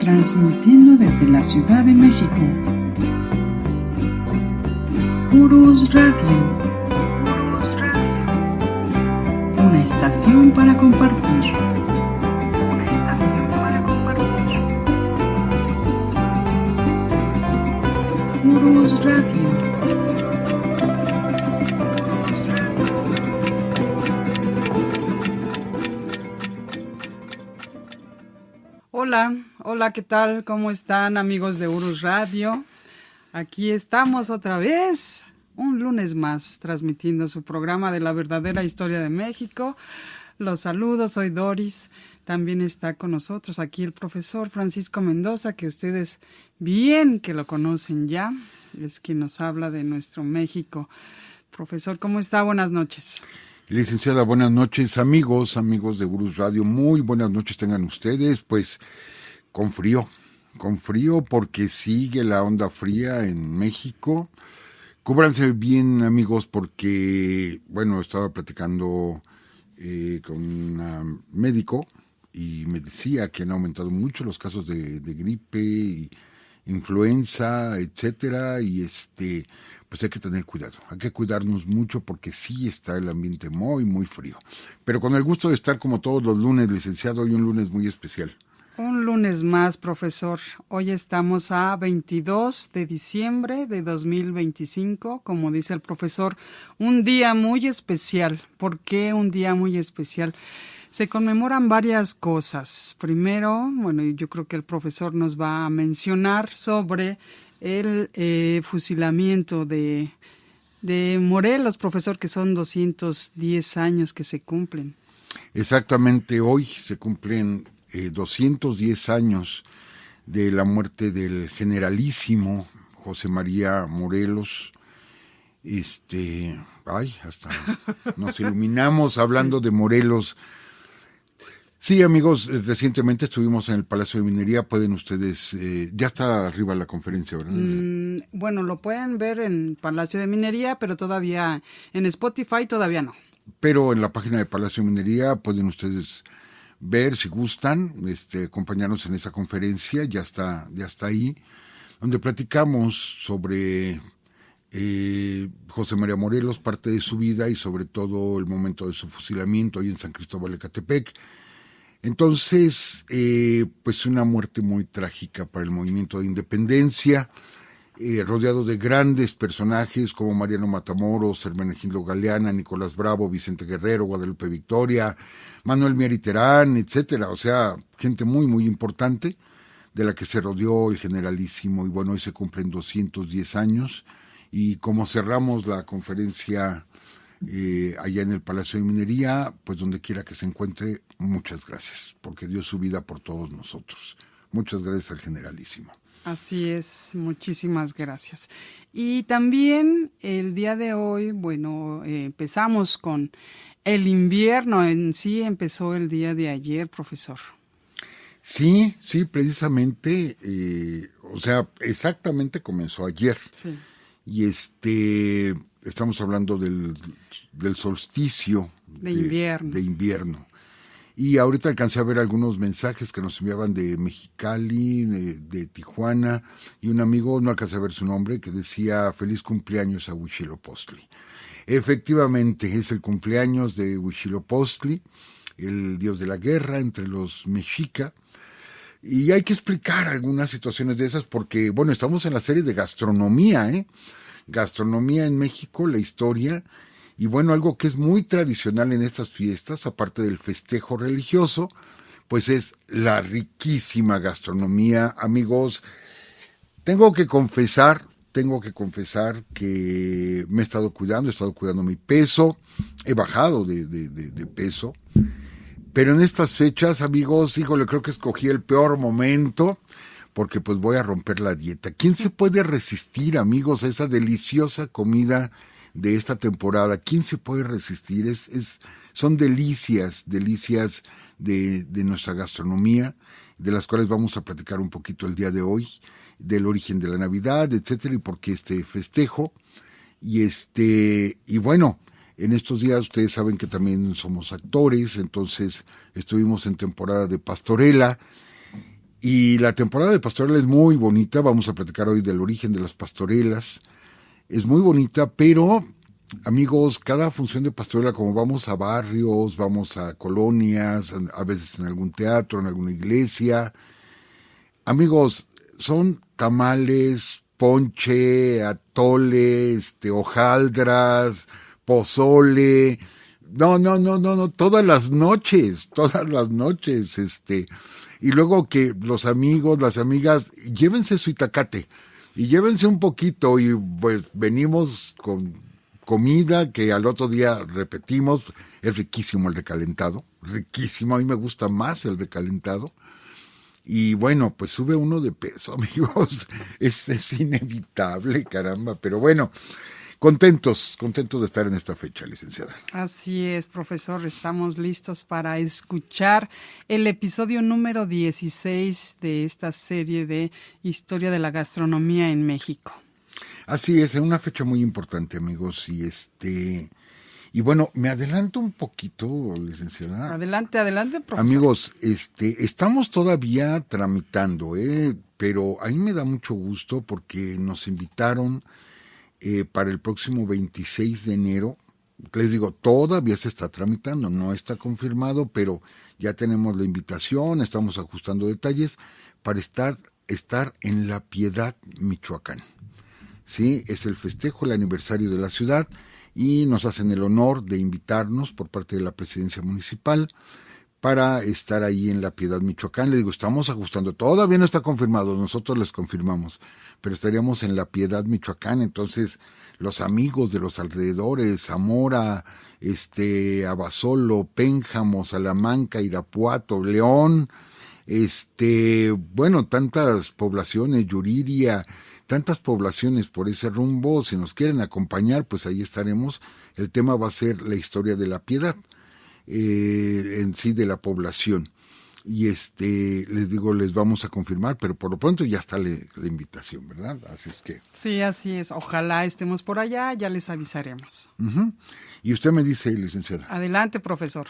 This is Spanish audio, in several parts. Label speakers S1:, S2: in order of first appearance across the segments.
S1: Transmitiendo desde la Ciudad de México. Urus Radio. Una estación para compartir. Urus Radio. Hola, ¿qué tal? ¿Cómo están, amigos de Urus Radio? Aquí estamos otra vez, un lunes más, transmitiendo su programa de la verdadera historia de México. Los saludo, soy Doris. También está con nosotros aquí el profesor Francisco Mendoza, que ustedes bien que lo conocen ya, es quien nos habla de nuestro México. Profesor, ¿cómo está? Buenas noches.
S2: Licenciada, buenas noches, amigos de Urus Radio, muy buenas noches tengan ustedes, pues con frío porque sigue la onda fría en México. Cúbranse bien, amigos, porque, bueno, estaba platicando con un médico y me decía que han aumentado mucho los casos de gripe y influenza, etcétera, y pues hay que tener cuidado, hay que cuidarnos mucho porque sí está el ambiente muy frío. Pero con el gusto de estar como todos los lunes, licenciado, hoy un lunes muy especial.
S1: Un lunes más, profesor. Hoy estamos a 22 de diciembre de 2025, como dice el profesor, un día muy especial. ¿Por qué un día muy especial? Se conmemoran varias cosas. Primero, bueno, yo creo que el profesor nos va a mencionar sobre el fusilamiento de Morelos, profesor, que son 210 años que se cumplen.
S2: Exactamente, hoy se cumplen 210 años de la muerte del generalísimo José María Morelos. Hasta nos iluminamos hablando de Morelos. Sí, amigos, recientemente estuvimos en el Palacio de Minería, pueden ustedes, ya está arriba la conferencia, ¿verdad?
S1: Bueno, lo pueden ver en Palacio de Minería, pero todavía en Spotify todavía no.
S2: Pero en la página de Palacio de Minería pueden ustedes ver, si gustan, acompañarnos en esa conferencia, ya está ahí, donde platicamos sobre José María Morelos, parte de su vida y sobre todo el momento de su fusilamiento ahí en San Cristóbal de Ecatepec. Entonces, pues una muerte muy trágica para el movimiento de independencia, rodeado de grandes personajes como Mariano Matamoros, Hermenegildo Galeana, Nicolás Bravo, Vicente Guerrero, Guadalupe Victoria, Manuel Mier y Terán, etcétera. O sea, gente muy importante de la que se rodeó el generalísimo. Y bueno, hoy se cumplen 210 años. Y como cerramos la conferencia allá en el Palacio de Minería, pues donde quiera que se encuentre, muchas gracias, porque dio su vida por todos nosotros. Muchas gracias al generalísimo.
S1: Así es, muchísimas gracias. Y también el día de hoy, bueno, empezamos con el invierno en sí, empezó el día de ayer, profesor.
S2: Sí, precisamente, o sea, exactamente comenzó ayer.
S1: Sí.
S2: Y estamos hablando del solsticio
S1: de invierno.
S2: Y ahorita alcancé a ver algunos mensajes que nos enviaban de Mexicali, de Tijuana, y un amigo, no alcancé a ver su nombre, que decía feliz cumpleaños a Huitzilopochtli. Efectivamente, es el cumpleaños de Huitzilopochtli, el dios de la guerra entre los mexica. Y hay que explicar algunas situaciones de esas porque, bueno, estamos en la serie de gastronomía, Gastronomía en México, la historia. Y bueno, algo que es muy tradicional en estas fiestas, aparte del festejo religioso, pues es la riquísima gastronomía. Amigos, tengo que confesar que me he estado cuidando mi peso, he bajado de peso. Pero en estas fechas, amigos, híjole, creo que escogí el peor momento porque pues voy a romper la dieta. ¿Quién se puede resistir, amigos, a esa deliciosa comida de esta temporada? ¿Quién se puede resistir? Son delicias de nuestra gastronomía, de las cuales vamos a platicar un poquito el día de hoy, del origen de la Navidad, etcétera, y por qué este festejo. Y bueno, en estos días ustedes saben que también somos actores, entonces estuvimos en temporada de pastorela. Y la temporada de pastorela es muy bonita, vamos a platicar hoy del origen de las pastorelas. Es muy bonita, pero amigos, cada función de pastorela, como vamos a barrios, vamos a colonias, a veces en algún teatro, en alguna iglesia, amigos, son tamales, ponche, atole, hojaldras, pozole, no, todas las noches, y luego que los amigos, las amigas, llévense su itacate, y llévense un poquito, y pues venimos con comida que al otro día repetimos. Es riquísimo el recalentado, riquísimo, a mí me gusta más el recalentado. Y bueno, pues sube uno de peso, amigos, es inevitable, caramba, pero bueno, contentos de estar en esta fecha, licenciada.
S1: Así es, profesor, estamos listos para escuchar el episodio número 16 de esta serie de Historia de la Gastronomía en México.
S2: Así es una fecha muy importante, amigos, y bueno, me adelanto un poquito, licenciada.
S1: Adelante, profesor.
S2: Amigos, estamos todavía tramitando, pero a mí me da mucho gusto porque nos invitaron para el próximo 26 de enero. Les digo, todavía se está tramitando, no está confirmado, pero ya tenemos la invitación, estamos ajustando detalles para estar en La Piedad, Michoacán. Sí, es el festejo, el aniversario de la ciudad, y nos hacen el honor de invitarnos por parte de la presidencia municipal para estar ahí en La Piedad, Michoacán. Les digo, estamos ajustando, todavía no está confirmado, nosotros les confirmamos, pero estaríamos en La Piedad, Michoacán. Entonces los amigos de los alrededores, Zamora, Abasolo, Pénjamo, Salamanca, Irapuato, León, bueno, tantas poblaciones, Yuriria, tantas poblaciones por ese rumbo. Si nos quieren acompañar, pues ahí estaremos. El tema va a ser la historia de La Piedad, en sí, de la población. Y les digo, les vamos a confirmar, pero por lo pronto ya está la invitación, ¿verdad? Así es que...
S1: Sí, así es. Ojalá estemos por allá, ya les avisaremos.
S2: Uh-huh. Y usted me dice, licenciada.
S1: Adelante, profesor.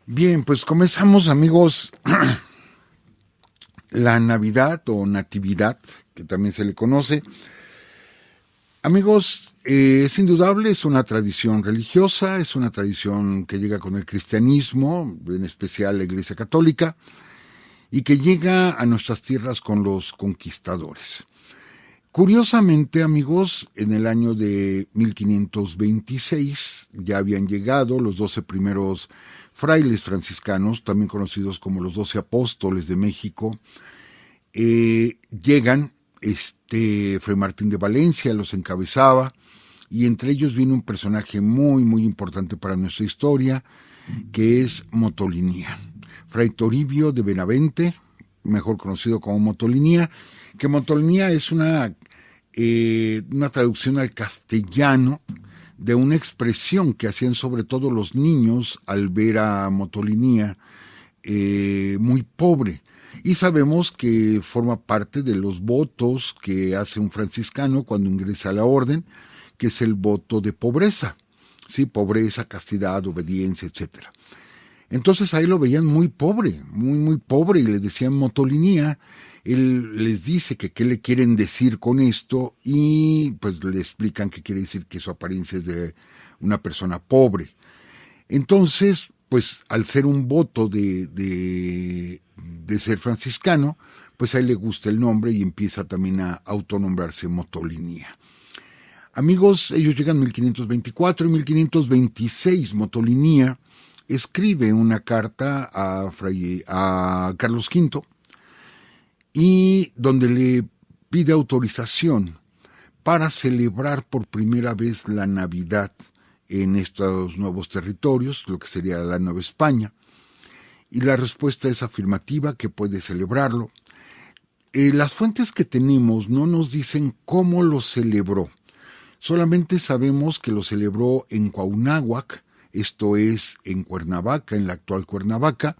S2: Bien, pues comenzamos, amigos, la Navidad o Natividad, que también se le conoce. Amigos, es indudable, es una tradición religiosa, es una tradición que llega con el cristianismo, en especial la Iglesia Católica, y que llega a nuestras tierras con los conquistadores. Curiosamente, amigos, en el año de 1526 ya habían llegado los 12 primeros frailes franciscanos, también conocidos como los 12 apóstoles de México. Llegan, Fray Martín de Valencia los encabezaba, y entre ellos viene un personaje muy, muy importante para nuestra historia, que es Motolinía. Fray Toribio de Benavente, mejor conocido como Motolinía, que Motolinía es una traducción al castellano de una expresión que hacían sobre todo los niños al ver a Motolinía muy pobre. Y sabemos que forma parte de los votos que hace un franciscano cuando ingresa a la orden, que es el voto de pobreza, ¿sí? Pobreza, castidad, obediencia, etcétera. Entonces ahí lo veían muy pobre, muy, muy pobre, y le decían Motolinía. Él les dice que qué le quieren decir con esto, y pues le explican que quiere decir que su apariencia es de una persona pobre. Entonces, pues al ser un voto de ser franciscano, pues a él le gusta el nombre y empieza también a autonombrarse Motolinía. Amigos, ellos llegan en 1524, y en 1526 Motolinía escribe una carta a Carlos V, y donde le pide autorización para celebrar por primera vez la Navidad en estos nuevos territorios, lo que sería la Nueva España. Y la respuesta es afirmativa, que puede celebrarlo. Las fuentes que tenemos no nos dicen cómo lo celebró. Solamente sabemos que lo celebró en Cuauhnáhuac, esto es en Cuernavaca, en la actual Cuernavaca,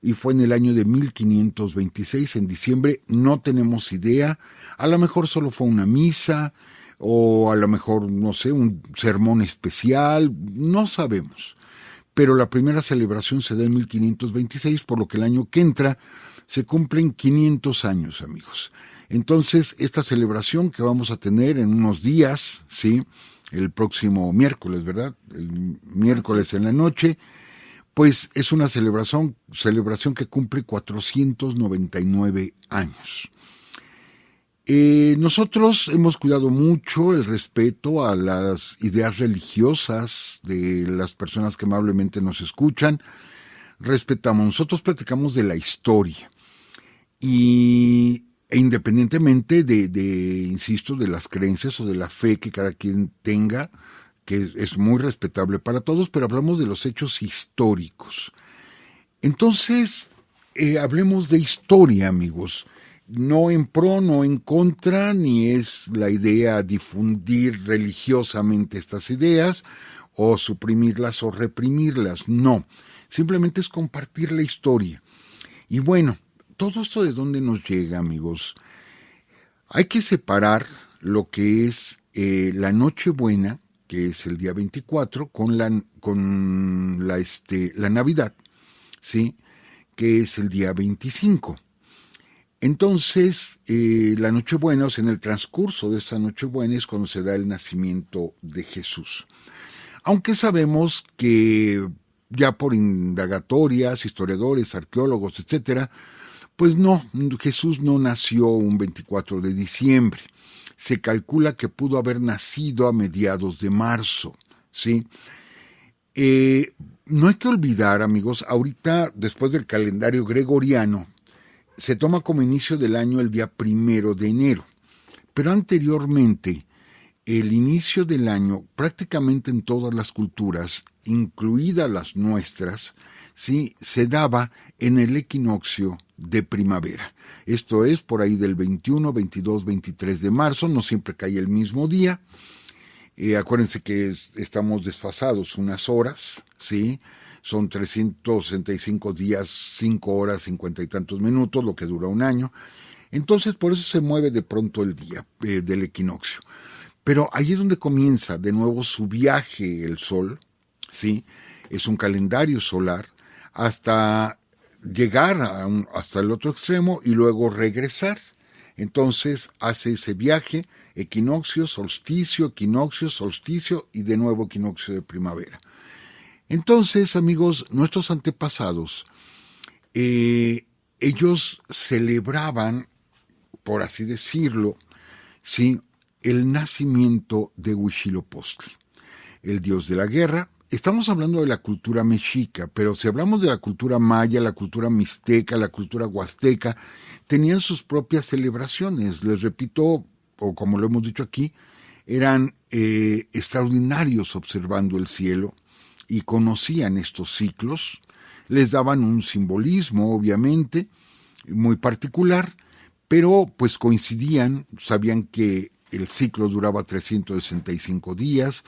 S2: y fue en el año de 1526, en diciembre. No tenemos idea, a lo mejor solo fue una misa, o a lo mejor, no sé, un sermón especial, no sabemos. Pero la primera celebración se da en 1526, por lo que el año que entra se cumplen 500 años, amigos. Entonces, esta celebración que vamos a tener en unos días, ¿sí? El próximo miércoles, ¿verdad? El miércoles en la noche, pues es una celebración que cumple 499 años. Nosotros hemos cuidado mucho el respeto a las ideas religiosas de las personas que amablemente nos escuchan. Nosotros platicamos de la historia e independientemente insisto, de las creencias o de la fe que cada quien tenga, que es muy respetable para todos, pero hablamos de los hechos históricos. Entonces, hablemos de historia, amigos. No en pro, no en contra, ni es la idea difundir religiosamente estas ideas, o suprimirlas o reprimirlas, no. Simplemente es compartir la historia. Y bueno, todo esto de dónde nos llega, amigos. Hay que separar lo que es la Nochebuena, que es el día 24, con la Navidad, ¿sí? Que es el día 25. Entonces, la Nochebuena, o sea, en el transcurso de esa Nochebuena es cuando se da el nacimiento de Jesús. Aunque sabemos que ya por indagatorias, historiadores, arqueólogos, etcétera, pues no, Jesús no nació un 24 de diciembre. Se calcula que pudo haber nacido a mediados de marzo, ¿sí? No hay que olvidar, amigos, ahorita, después del calendario gregoriano, se toma como inicio del año el día 1 de enero. Pero anteriormente, el inicio del año, prácticamente en todas las culturas, incluidas las nuestras, ¿sí? Se daba en el equinoccio de primavera. Esto es por ahí del 21, 22, 23 de marzo, no siempre cae el mismo día. Acuérdense que estamos desfasados unas horas, ¿sí? Son 365 días, 5 horas, 50 y tantos minutos, lo que dura un año. Entonces, por eso se mueve de pronto el día del equinoccio. Pero ahí es donde comienza de nuevo su viaje el Sol, ¿sí? Es un calendario solar, hasta llegar hasta el otro extremo y luego regresar. Entonces hace ese viaje, equinoccio, solsticio y de nuevo equinoccio de primavera. Entonces, amigos, nuestros antepasados, ellos celebraban, por así decirlo, ¿sí? El nacimiento de Huitzilopochtli, el dios de la guerra. Estamos hablando de la cultura mexica, pero si hablamos de la cultura maya, la cultura mixteca, la cultura huasteca, tenían sus propias celebraciones. Les repito, o como lo hemos dicho aquí, eran extraordinarios observando el cielo y conocían estos ciclos. Les daban un simbolismo, obviamente, muy particular, pero pues coincidían, sabían que el ciclo duraba 365 días.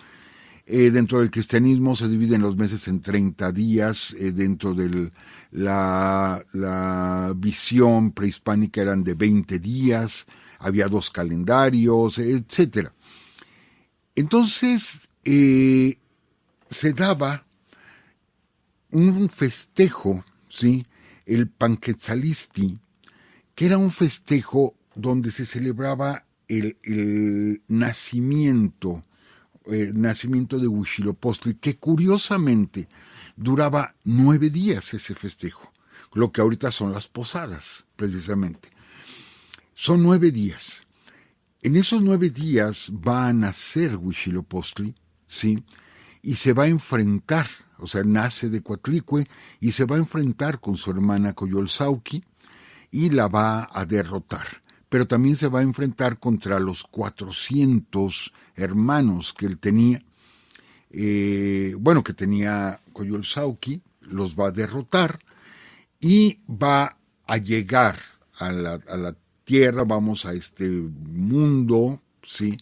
S2: Dentro del cristianismo se dividen los meses en 30 días, dentro de la visión prehispánica eran de 20 días, había 2 calendarios, etcétera. Entonces, se daba un festejo, ¿sí? El Panquetzalisti, que era un festejo donde se celebraba el nacimiento de Huitzilopochtli, que curiosamente duraba 9 días ese festejo, lo que ahorita son las posadas, precisamente. Son 9 días. En esos 9 días va a nacer Huitzilopochtli, ¿sí? Y se va a enfrentar, o sea, nace de Coatlicue y se va a enfrentar con su hermana Coyolxauhqui y la va a derrotar. Pero también se va a enfrentar contra los 400 hermanos que él tenía, que tenía Coyolxauhqui, los va a derrotar y va a llegar a la tierra, vamos a este mundo, ¿sí?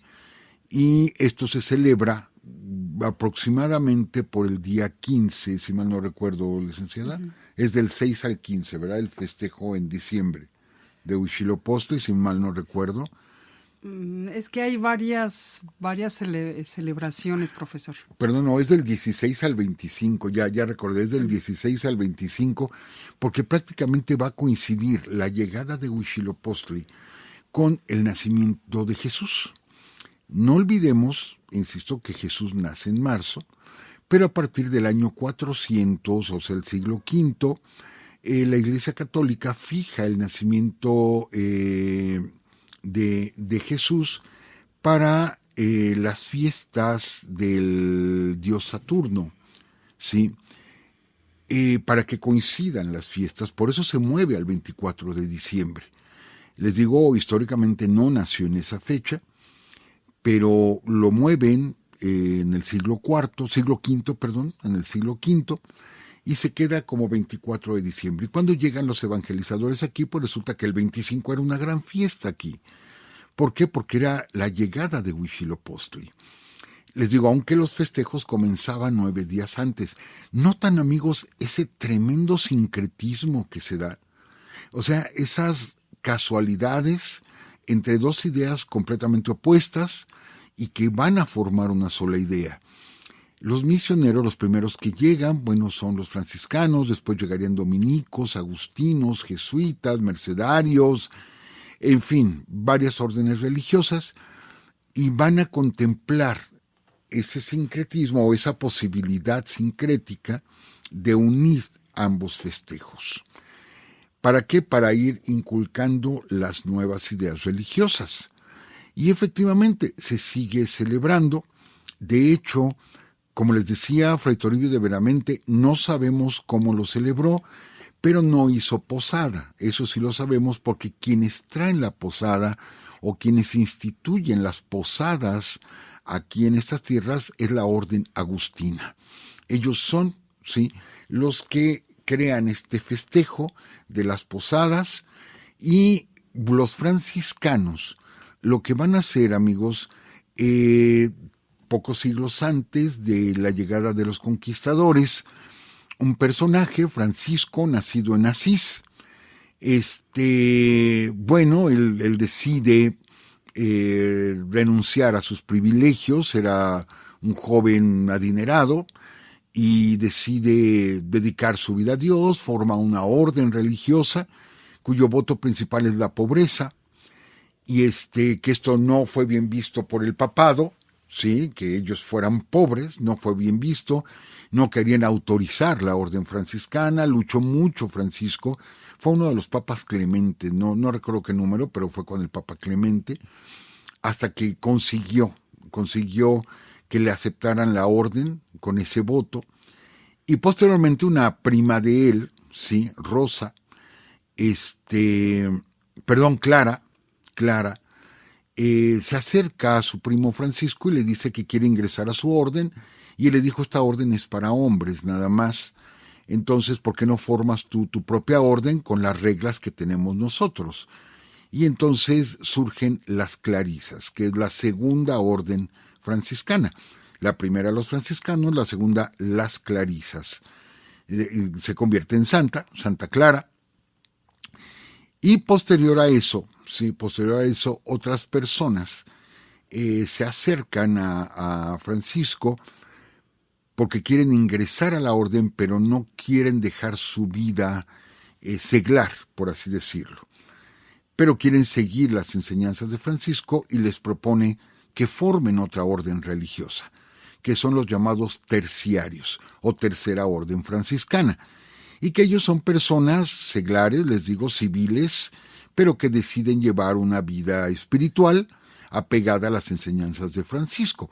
S2: Y esto se celebra aproximadamente por el día 15, si mal no recuerdo, licenciada, es del 6 al 15, ¿verdad? El festejo en diciembre de Huitzilopochtli, si mal no recuerdo.
S1: Es que hay varias celebraciones, profesor.
S2: Perdón, no, es del 16 al 25, ya recordé, es del 16 al 25, porque prácticamente va a coincidir la llegada de Huitzilopochtli con el nacimiento de Jesús. No olvidemos, insisto, que Jesús nace en marzo, pero a partir del año 400, o sea, el siglo V, la Iglesia Católica fija el nacimiento de Jesús para las fiestas del dios Saturno, ¿sí? Para que coincidan las fiestas, por eso se mueve al 24 de diciembre. Les digo, históricamente no nació en esa fecha, pero lo mueven en el siglo V, en el siglo V, y se queda como 24 de diciembre. Y cuando llegan los evangelizadores aquí, pues resulta que el 25 era una gran fiesta aquí. ¿Por qué? Porque era la llegada de Huitzilopochtli. Les digo, aunque los festejos comenzaban 9 días antes. ¿Notan, amigos, ese tremendo sincretismo que se da? O sea, esas casualidades entre dos ideas completamente opuestas y que van a formar una sola idea. Los misioneros, los primeros que llegan, bueno, son los franciscanos, después llegarían dominicos, agustinos, jesuitas, mercedarios, en fin, varias órdenes religiosas, y van a contemplar ese sincretismo o esa posibilidad sincrética de unir ambos festejos. ¿Para qué? Para ir inculcando las nuevas ideas religiosas. Y efectivamente se sigue celebrando. De hecho, como les decía, Fray Toribio de Veramente, no sabemos cómo lo celebró, pero no hizo posada. Eso sí lo sabemos porque quienes traen la posada o quienes instituyen las posadas aquí en estas tierras es la orden agustina. Ellos son, sí, los que crean este festejo de las posadas, y los franciscanos lo que van a hacer, amigos, pocos siglos antes de la llegada de los conquistadores, un personaje, Francisco, nacido en Asís, bueno, él decide renunciar a sus privilegios, era un joven adinerado, y decide dedicar su vida a Dios, forma una orden religiosa, cuyo voto principal es la pobreza, y que esto no fue bien visto por el papado, sí, que ellos fueran pobres, no fue bien visto, no querían autorizar la orden franciscana, luchó mucho Francisco, fue uno de los papas Clemente, no recuerdo qué número, pero fue con el Papa Clemente, hasta que consiguió que le aceptaran la orden con ese voto, y posteriormente una prima de él, sí, Rosa, Clara, se acerca a su primo Francisco y le dice que quiere ingresar a su orden, y él le dijo, esta orden es para hombres nada más, entonces ¿por qué no formas tú tu propia orden con las reglas que tenemos nosotros? Y entonces surgen las clarisas, que es la segunda orden franciscana. La primera los franciscanos, la segunda las clarisas. Se convierte en Santa Clara, y posterior a eso, otras personas se acercan a Francisco porque quieren ingresar a la orden, pero no quieren dejar su vida seglar, por así decirlo. Pero quieren seguir las enseñanzas de Francisco y les propone que formen otra orden religiosa, que son los llamados terciarios o tercera orden franciscana, y que ellos son personas seglares, les digo, civiles, pero que deciden llevar una vida espiritual apegada a las enseñanzas de Francisco.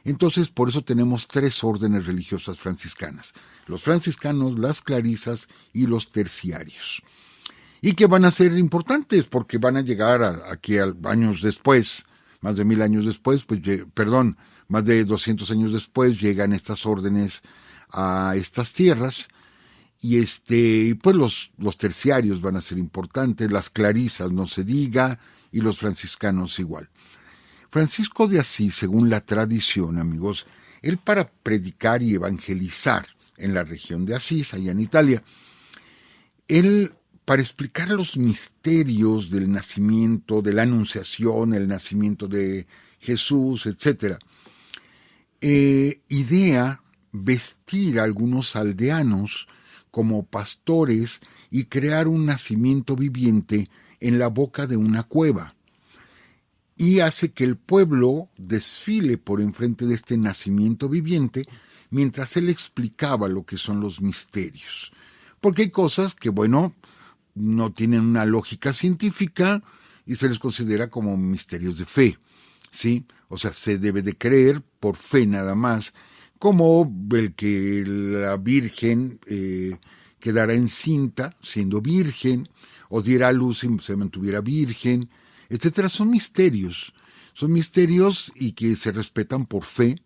S2: Entonces, por eso tenemos 3 órdenes religiosas franciscanas: los franciscanos, las clarisas y los terciarios. Y que van a ser importantes porque van a llegar aquí años después, más de 1000 años después, más de 200 años después, llegan estas órdenes a estas tierras, y pues los terciarios van a ser importantes, las clarisas no se diga, y los franciscanos igual. Francisco de Asís, según la tradición, amigos, él para predicar y evangelizar en la región de Asís, allá en Italia, él para explicar los misterios del nacimiento, de la anunciación, el nacimiento de Jesús, etc., idea vestir a algunos aldeanos como pastores y crear un nacimiento viviente en la boca de una cueva. Y hace que el pueblo desfile por enfrente de este nacimiento viviente mientras él explicaba lo que son los misterios. Porque hay cosas que, bueno, no tienen una lógica científica y se les considera como misterios de fe, ¿sí? O sea, se debe de creer por fe nada más, como el que la Virgen quedara encinta siendo virgen, o diera a luz y se mantuviera virgen, etcétera. Son misterios y que se respetan por fe,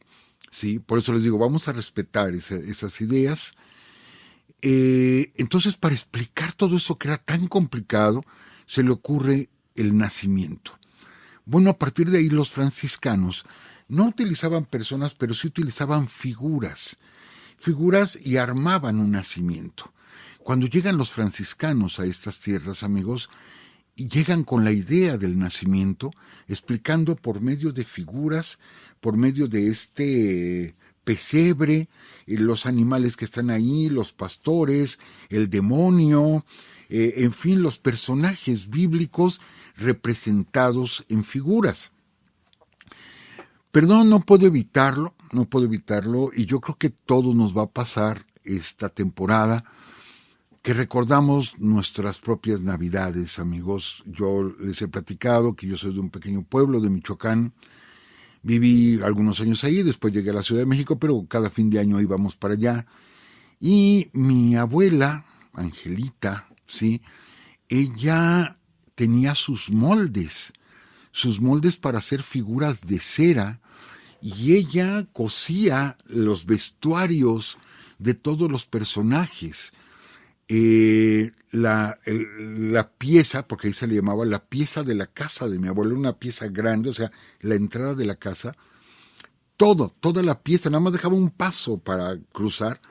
S2: ¿sí? Por eso les digo, vamos a respetar esas ideas. Entonces, para explicar todo eso que era tan complicado, se le ocurre el nacimiento. Bueno, a partir de ahí los franciscanos no utilizaban personas, pero sí utilizaban figuras y armaban un nacimiento. Cuando llegan los franciscanos a estas tierras, amigos, llegan con la idea del nacimiento, explicando por medio de figuras, por medio de este pesebre, los animales que están ahí, los pastores, el demonio, en fin, los personajes bíblicos representados en figuras. Perdón, no puedo evitarlo, y yo creo que todo nos va a pasar esta temporada, que recordamos nuestras propias Navidades, amigos. Yo les he platicado que yo soy de un pequeño pueblo de Michoacán. Viví algunos años ahí, después llegué a la Ciudad de México, pero cada fin de año íbamos para allá. Y mi abuela, Angelita, ¿sí? Ella tenía sus moldes para hacer figuras de cera, y ella cosía los vestuarios de todos los personajes. La pieza, porque ahí se le llamaba la pieza de la casa de mi abuelo, una pieza grande, o sea, la entrada de la casa, toda la pieza, nada más dejaba un paso para cruzar,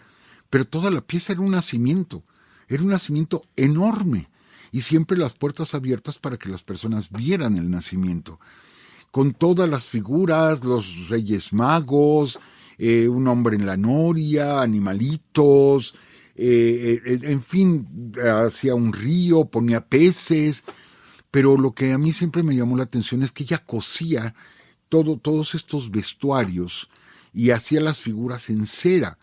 S2: pero toda la pieza era un nacimiento enorme, y siempre las puertas abiertas para que las personas vieran el nacimiento, con todas las figuras, los Reyes Magos, un hombre en la noria, animalitos, en fin, hacía un río, ponía peces, pero lo que a mí siempre me llamó la atención es que ella cosía todos estos vestuarios y hacía las figuras en cera.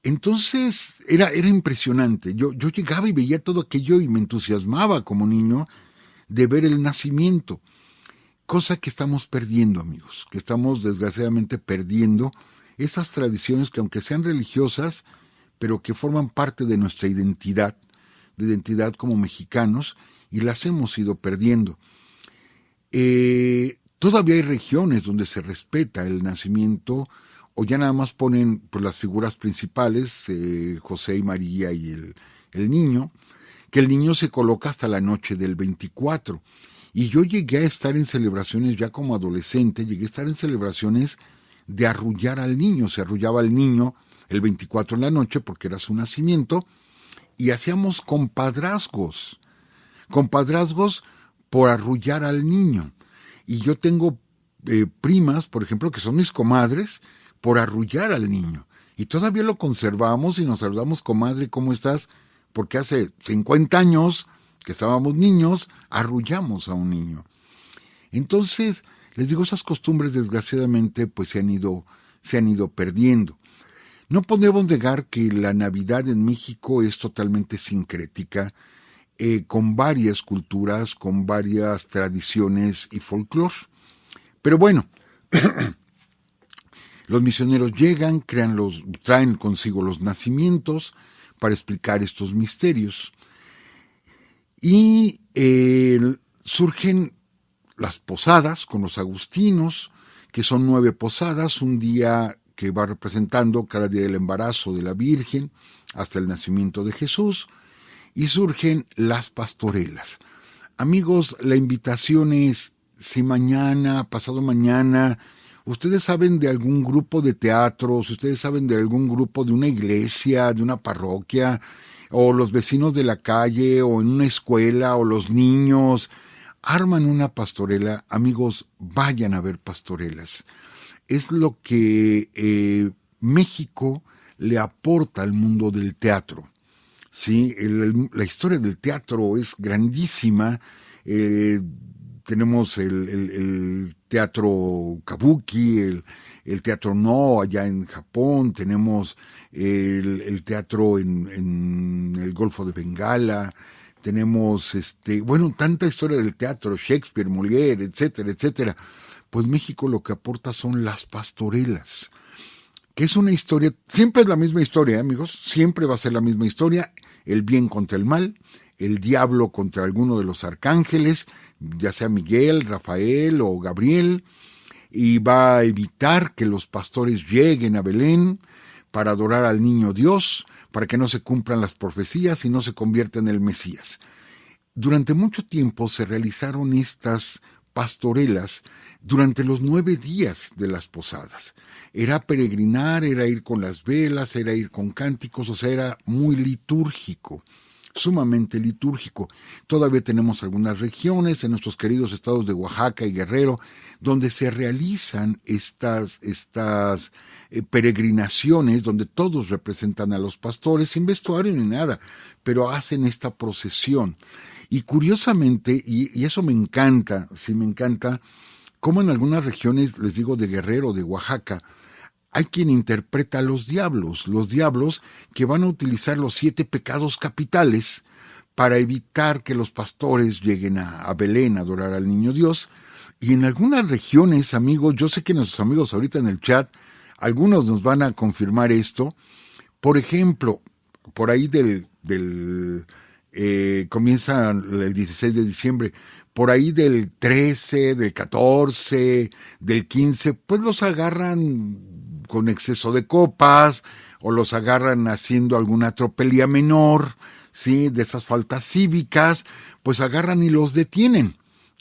S2: Entonces era impresionante. Yo llegaba y veía todo aquello y me entusiasmaba como niño de ver el nacimiento, cosa que estamos perdiendo, amigos, que estamos desgraciadamente perdiendo esas tradiciones que, aunque sean religiosas, pero que forman parte de nuestra identidad como mexicanos, y las hemos ido perdiendo. Todavía hay regiones donde se respeta el nacimiento, o ya nada más ponen pues, las figuras principales, José y María y el niño, que el niño se coloca hasta la noche del 24. Y yo llegué a estar en celebraciones ya como adolescente, de arrullar al niño. Se arrullaba al niño el 24 en la noche porque era su nacimiento, y hacíamos compadrazgos por arrullar al niño. Y yo tengo primas, por ejemplo, que son mis comadres, por arrullar al niño. Y todavía lo conservamos y nos saludamos: comadre, ¿cómo estás? Porque hace 50 años que estábamos niños, arrullamos a un niño. Entonces, les digo, esas costumbres desgraciadamente pues se han ido perdiendo. No podemos negar que la Navidad en México es totalmente sincrética, con varias culturas, con varias tradiciones y folclore. Pero bueno, los misioneros llegan, traen consigo los nacimientos para explicar estos misterios. Y surgen las posadas con los agustinos, que son 9 posadas, un día que va representando cada día del embarazo de la Virgen hasta el nacimiento de Jesús, y surgen las pastorelas. Amigos, la invitación es, si mañana, pasado mañana, ustedes saben de algún grupo de teatro, si ustedes saben de algún grupo de una iglesia, de una parroquia, o los vecinos de la calle, o en una escuela, o los niños, arman una pastorela. Amigos, vayan a ver pastorelas. Es lo que México le aporta al mundo del teatro. Sí, la historia del teatro es grandísima. Tenemos el teatro kabuki, el teatro no allá en Japón, tenemos el teatro en el Golfo de Bengala, tenemos tanta historia del teatro, Shakespeare, Molière, etcétera, etcétera. Pues México lo que aporta son las pastorelas, que es una historia, siempre es la misma historia, amigos, siempre va a ser la misma historia, el bien contra el mal, el diablo contra alguno de los arcángeles, ya sea Miguel, Rafael o Gabriel, y va a evitar que los pastores lleguen a Belén para adorar al niño Dios, para que no se cumplan las profecías y no se convierta en el Mesías. Durante mucho tiempo se realizaron estas pastorelas durante los 9 días de las posadas. Era peregrinar, era ir con las velas, era ir con cánticos, o sea, era muy litúrgico, sumamente litúrgico. Todavía tenemos algunas regiones en nuestros queridos estados de Oaxaca y Guerrero donde se realizan estas peregrinaciones, donde todos representan a los pastores sin vestuario ni nada, pero hacen esta procesión. Y curiosamente, y eso me encanta, sí me encanta, como en algunas regiones, les digo, de Guerrero, de Oaxaca, hay quien interpreta a los diablos que van a utilizar los 7 pecados capitales para evitar que los pastores lleguen a Belén a adorar al niño Dios. Y en algunas regiones, amigos, yo sé que nuestros amigos ahorita en el chat, algunos nos van a confirmar esto. Por ejemplo, por ahí comienza el 16 de diciembre, por ahí del 13, del 14, del 15, pues los agarran con exceso de copas, o los agarran haciendo alguna tropelía menor, ¿sí? De esas faltas cívicas, pues agarran y los detienen,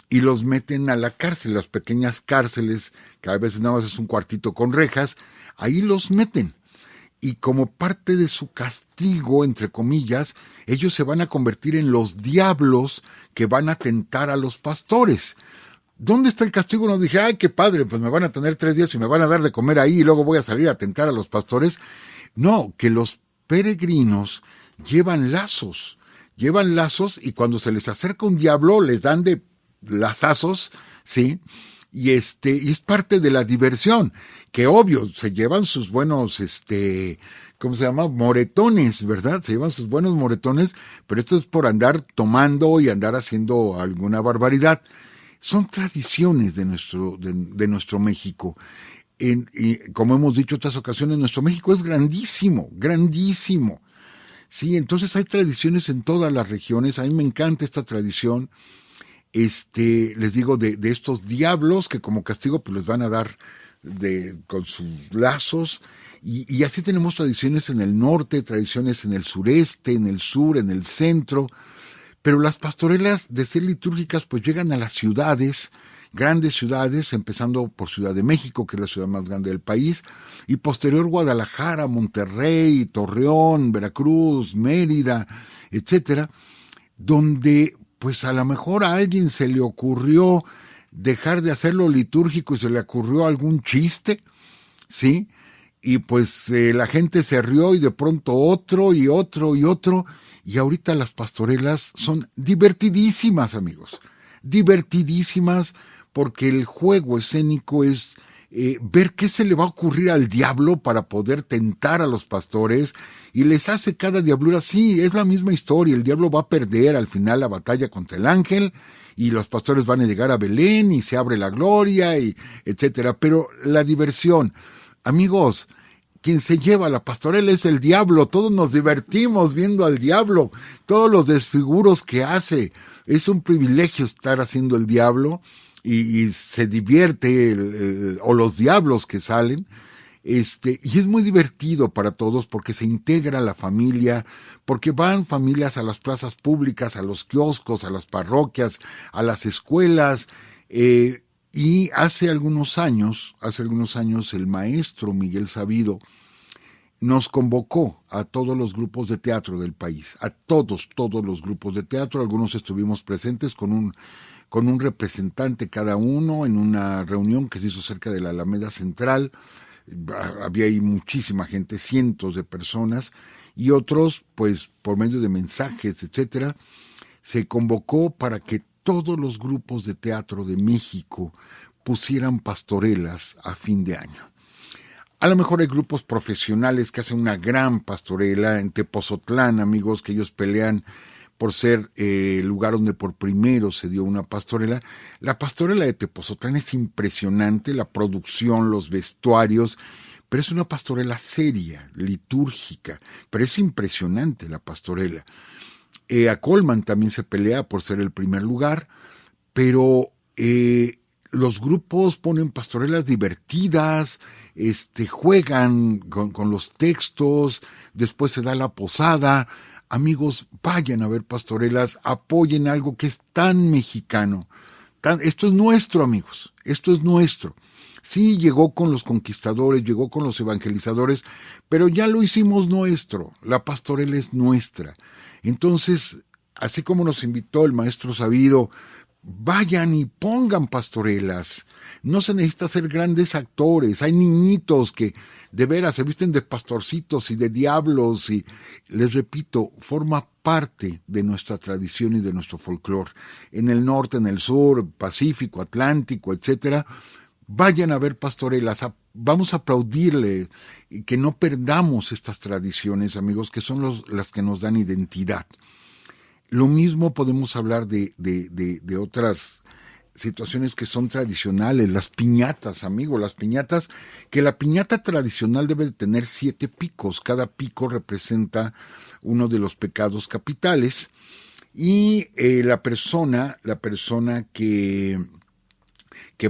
S2: y los meten a la cárcel, las pequeñas cárceles, que a veces nada más es un cuartito con rejas, ahí los meten. Y como parte de su castigo, entre comillas, ellos se van a convertir en los diablos que van a tentar a los pastores. ¿Dónde está el castigo? Nos dije, ay, qué padre, pues me van a tener 3 días y me van a dar de comer ahí y luego voy a salir a tentar a los pastores. No, que los peregrinos llevan lazos y cuando se les acerca un diablo les dan de lazazos, ¿sí? Y es parte de la diversión, que obvio, se llevan sus buenos, ¿cómo se llama? Moretones, ¿verdad? Se llevan sus buenos moretones, pero esto es por andar tomando y andar haciendo alguna barbaridad. Son tradiciones de nuestro México. Y como hemos dicho en otras ocasiones, nuestro México es grandísimo, grandísimo. Sí, entonces hay tradiciones en todas las regiones. A mí me encanta esta tradición. Les digo, de estos diablos que como castigo pues les van a dar con sus lazos, y así tenemos tradiciones en el norte, tradiciones en el sureste, en el sur, en el centro, pero las pastorelas, de ser litúrgicas, pues llegan a las ciudades, grandes ciudades, empezando por Ciudad de México, que es la ciudad más grande del país, y posterior Guadalajara, Monterrey, Torreón, Veracruz, Mérida, etcétera, donde pues a lo mejor a alguien se le ocurrió dejar de hacerlo litúrgico y se le ocurrió algún chiste, ¿sí? Y pues la gente se rió y de pronto otro y otro y otro, y ahorita las pastorelas son divertidísimas, amigos, divertidísimas, porque el juego escénico es ver qué se le va a ocurrir al diablo para poder tentar a los pastores, y les hace cada diablura. Sí, es la misma historia, el diablo va a perder al final la batalla contra el ángel, y los pastores van a llegar a Belén, y se abre la gloria, y etcétera, pero la diversión, amigos, quien se lleva la pastorela es el diablo. Todos nos divertimos viendo al diablo, todos los desfiguros que hace. Es un privilegio estar haciendo el diablo, y se divierte, o los diablos que salen, y es muy divertido para todos porque se integra la familia, porque van familias a las plazas públicas, a los kioscos, a las parroquias, a las escuelas, y hace algunos años el maestro Miguel Sabido nos convocó a todos los grupos de teatro del país, a todos los grupos de teatro. Algunos estuvimos presentes con un representante cada uno en una reunión que se hizo cerca de la Alameda Central. Había ahí muchísima gente, cientos de personas, y otros, pues, por medio de mensajes, etcétera, se convocó para que todos los grupos de teatro de México pusieran pastorelas a fin de año. A lo mejor hay grupos profesionales que hacen una gran pastorela en Tepozotlán, amigos, que ellos pelean por ser el lugar donde por primero se dio una pastorela. La pastorela de Tepozotlán es impresionante, la producción, los vestuarios, pero es una pastorela seria, litúrgica, pero es impresionante la pastorela. A Colman también se pelea por ser el primer lugar, pero los grupos ponen pastorelas divertidas, juegan con los textos, después se da la posada. Amigos, vayan a ver pastorelas, apoyen algo que es tan mexicano. Esto es nuestro, amigos, esto es nuestro. Sí, llegó con los conquistadores, llegó con los evangelizadores, pero ya lo hicimos nuestro, la pastorela es nuestra. Entonces, así como nos invitó el maestro Sabido, vayan y pongan pastorelas. No se necesita ser grandes actores. Hay niñitos que de veras se visten de pastorcitos y de diablos y, les repito, forma parte de nuestra tradición y de nuestro folclore. En el norte, en el sur, Pacífico, Atlántico, etcétera, vayan a ver pastorelas. Vamos a aplaudirle y que no perdamos estas tradiciones, amigos, que son las que nos dan identidad. Lo mismo podemos hablar de otras situaciones que son tradicionales, las piñatas, amigos, las piñatas, que la piñata tradicional debe de tener 7 picos, cada pico representa uno de los pecados capitales, y la persona que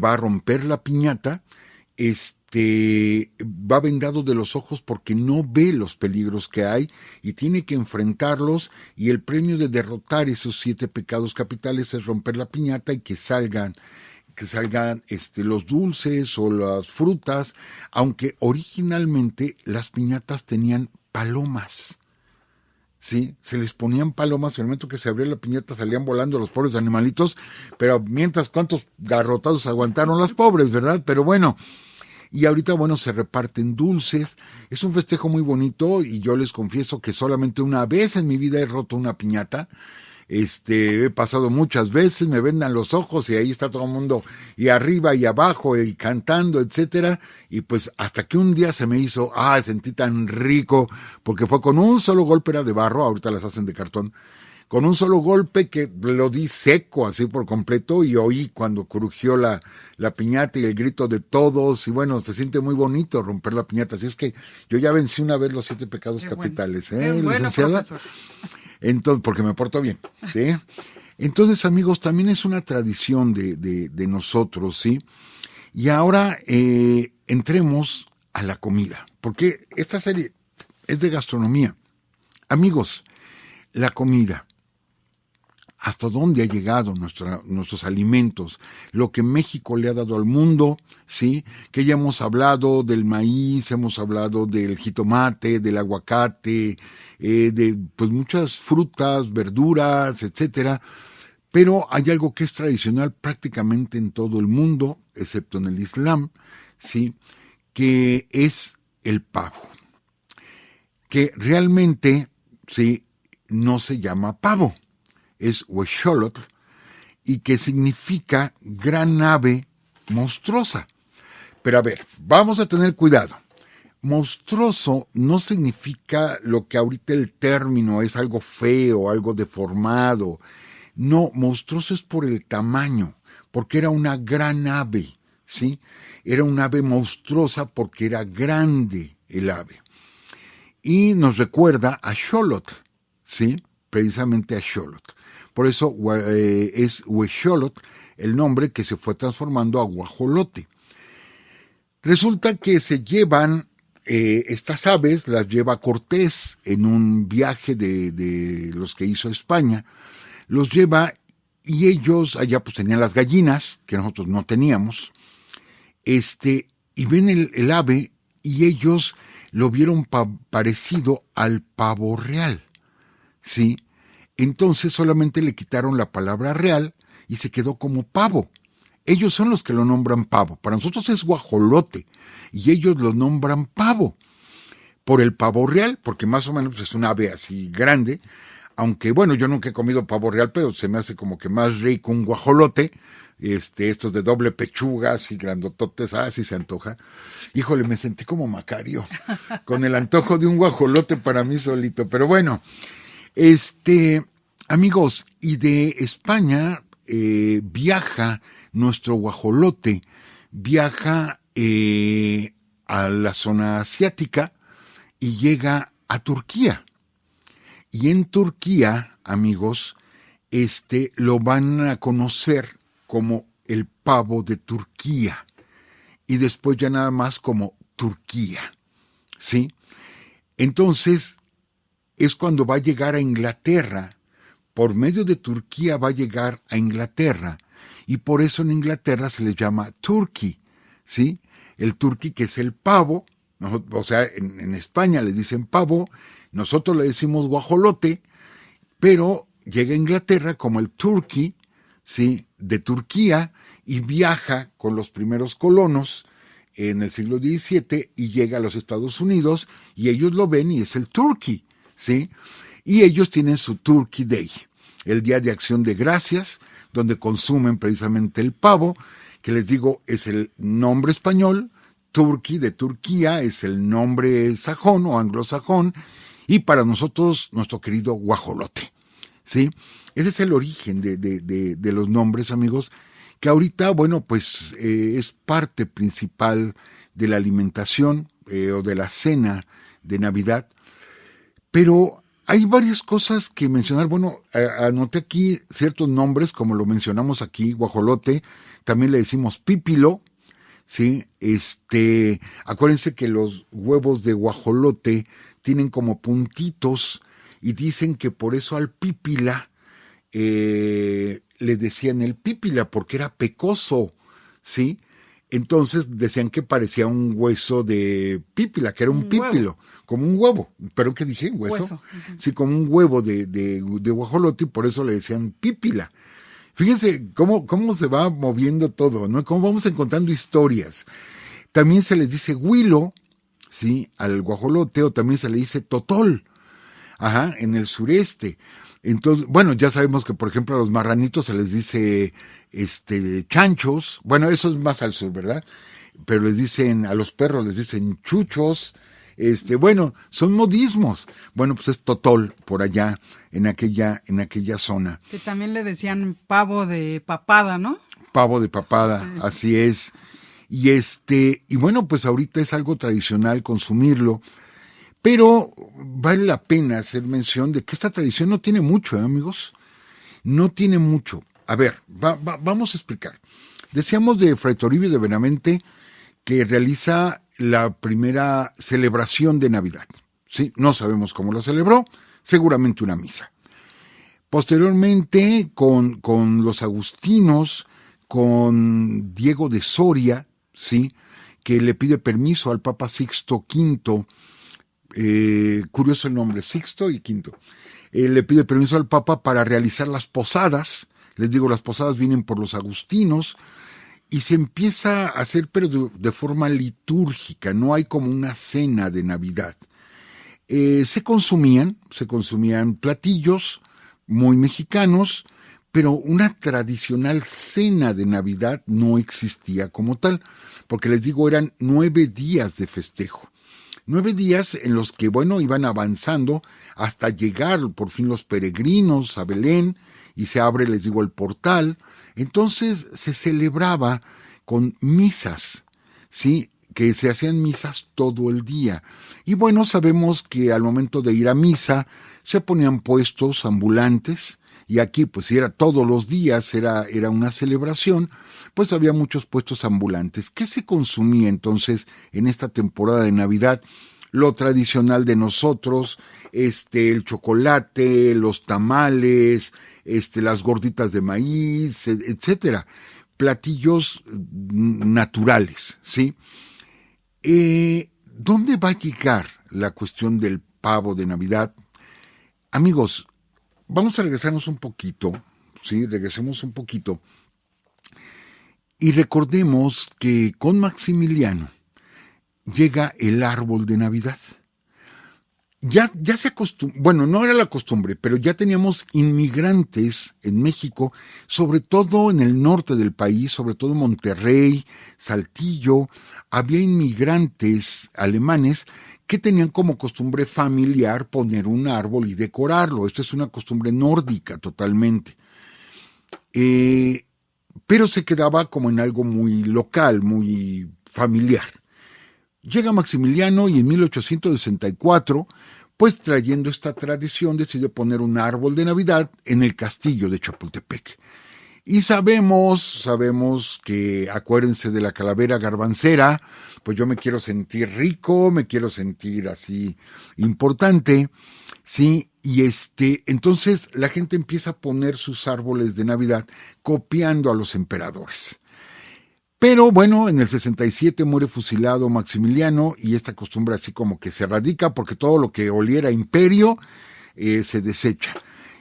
S2: va a romper la piñata, va vendado de los ojos porque no ve los peligros que hay y tiene que enfrentarlos, y el premio de derrotar esos 7 pecados capitales es romper la piñata y que salgan los dulces o las frutas, aunque originalmente las piñatas tenían palomas. Sí, se les ponían palomas, en el momento que se abría la piñata salían volando los pobres animalitos, pero mientras cuántos garrotados aguantaron los pobres, ¿verdad? Pero bueno, y ahorita, bueno, se reparten dulces. Es un festejo muy bonito y yo les confieso que solamente una vez en mi vida he roto una piñata. He pasado muchas veces, me vendan los ojos y ahí está todo el mundo y arriba y abajo y cantando, etcétera. Y pues hasta que un día se me hizo, sentí tan rico, porque fue con un solo golpe, era de barro, ahorita las hacen de cartón, con un solo golpe que lo di seco así por completo y oí cuando crujió la piñata y el grito de todos, y bueno, se siente muy bonito romper la piñata. Así es que yo ya vencí una vez los 7 pecados capitales, licenciada. Entonces, porque me porto bien, ¿sí? Entonces, amigos, también es una tradición de nosotros, ¿sí? Y ahora entremos a la comida, porque esta serie es de gastronomía. Amigos, la comida. Hasta dónde ha llegado nuestros alimentos, lo que México le ha dado al mundo, ¿sí? Que ya hemos hablado del maíz, hemos hablado del jitomate, del aguacate, de pues muchas frutas, verduras, etcétera. Pero hay algo que es tradicional prácticamente en todo el mundo, excepto en el Islam, ¿sí? Que es el pavo. Que realmente, sí, no se llama pavo. Es huexolotl, y que significa gran ave monstruosa. Pero a ver, vamos a tener cuidado. Monstruoso no significa lo que ahorita el término es, algo feo, algo deformado. No, monstruoso es por el tamaño, porque era una gran ave, ¿sí? Era una ave monstruosa porque era grande el ave. Y nos recuerda a Xolotl, ¿sí? Precisamente a Xolotl. Por eso es huexolotl el nombre que se fue transformando a guajolote. Resulta que se llevan estas aves, las lleva Cortés en un viaje de los que hizo a España, los lleva y ellos allá pues tenían las gallinas, que nosotros no teníamos, y ven el ave y ellos lo vieron parecido al pavo real, ¿sí? Entonces solamente le quitaron la palabra real y se quedó como pavo. Ellos son los que lo nombran pavo. Para nosotros es guajolote y ellos lo nombran pavo. Por el pavo real, porque más o menos es un ave así grande, aunque bueno, yo nunca he comido pavo real, pero se me hace como que más rico un guajolote, estos de doble pechuga, así grandototes, así se antoja. Híjole, me sentí como Macario, con el antojo de un guajolote para mí solito, pero bueno, amigos, y de España viaja nuestro guajolote, viaja a la zona asiática, y llega a Turquía. Y en Turquía, amigos, lo van a conocer como el pavo de Turquía. Y después ya nada más como Turquía. ¿Sí? Entonces, es cuando va a llegar a Inglaterra. Por medio de Turquía va a llegar a Inglaterra. Y por eso en Inglaterra se le llama turkey. ¿Sí? El turkey, que es el pavo. O sea, en España le dicen pavo, nosotros le decimos guajolote, pero llega a Inglaterra como el turkey, ¿sí?, de Turquía, y viaja con los primeros colonos en el siglo XVII y llega a los Estados Unidos y ellos lo ven y es el turkey, ¿sí? Y ellos tienen su Turkey Day, el Día de Acción de Gracias, donde consumen precisamente el pavo, que les digo es el nombre español. Turkey de Turquía es el nombre sajón o anglosajón, y para nosotros nuestro querido guajolote, ¿sí? Ese es el origen de los nombres, amigos, que ahorita, bueno, pues es parte principal de la alimentación o de la cena de Navidad, pero hay varias cosas que mencionar. Bueno, anoté aquí ciertos nombres, como lo mencionamos aquí, guajolote, también le decimos pípilo, ¿sí? Acuérdense que los huevos de guajolote tienen como puntitos y dicen que por eso al pípila le decían el pípila, porque era pecoso, ¿sí? Entonces decían que parecía un hueso de pípila, que era un pípilo, como un huevo. ¿Pero qué dije? ¿Hueso? Sí, como un huevo de guajolote, y por eso le decían pípila. Fíjense cómo se va moviendo todo, ¿no? Cómo vamos encontrando historias. También se les dice huilo, ¿sí?, al guajolote, o también se le dice totol, en el sureste. Entonces, bueno, ya sabemos que, por ejemplo, a los marranitos se les dice chanchos. Bueno, eso es más al sur, ¿verdad? Pero les dicen, a los perros les dicen chuchos. Bueno, son modismos. Bueno, pues es totol por allá, en aquella zona.
S1: Que también le decían pavo de papada, ¿no?
S2: Pavo de papada, sí. Así es. Y bueno, pues ahorita es algo tradicional consumirlo, pero vale la pena hacer mención de que esta tradición no tiene mucho, amigos. No tiene mucho. A ver, vamos a explicar. Decíamos de Fray Toribio de Benavente que realiza la primera celebración de Navidad, ¿sí? No sabemos cómo lo celebró, seguramente una misa. Posteriormente, con los agustinos, con Diego de Soria, ¿sí?, que le pide permiso al Papa Sixto V, curioso el nombre, Sixto y Quinto, le pide permiso al Papa para realizar las posadas. Les digo, las posadas vienen por los agustinos, y se empieza a hacer, pero de forma litúrgica, no hay como una cena de Navidad. Se consumían platillos muy mexicanos, pero una tradicional cena de Navidad no existía como tal, porque les digo, eran 9 días de festejo. 9 días en los que, bueno, iban avanzando hasta llegar por fin los peregrinos a Belén, y se abre, les digo, el portal. Entonces se celebraba con misas, ¿sí?, que se hacían misas todo el día. Y bueno, sabemos que al momento de ir a misa se ponían puestos ambulantes, y aquí pues si era todos los días, era una celebración, pues había muchos puestos ambulantes. ¿Qué se consumía entonces en esta temporada de Navidad? Lo tradicional de nosotros, el chocolate, los tamales, las gorditas de maíz, etcétera, platillos naturales, ¿sí? ¿dónde va a llegar la cuestión del pavo de Navidad? Amigos, vamos a regresarnos un poquito, ¿sí? Regresemos un poquito y recordemos que con Maximiliano llega el árbol de Navidad. Ya se acostumbró, bueno, no era la costumbre, pero ya teníamos inmigrantes en México, sobre todo en el norte del país, sobre todo en Monterrey, Saltillo, había inmigrantes alemanes que tenían como costumbre familiar poner un árbol y decorarlo. Esto es una costumbre nórdica totalmente. Pero se quedaba como en algo muy local, muy familiar. Llega Maximiliano y en 1864, pues trayendo esta tradición, decide poner un árbol de Navidad en el castillo de Chapultepec. Y sabemos que, acuérdense de la calavera garbancera, pues yo me quiero sentir rico, me quiero sentir así importante, ¿sí? Y entonces la gente empieza a poner sus árboles de Navidad copiando a los emperadores. Pero bueno, en el 67 muere fusilado Maximiliano y esta costumbre así como que se radica porque todo lo que oliera imperio se desecha.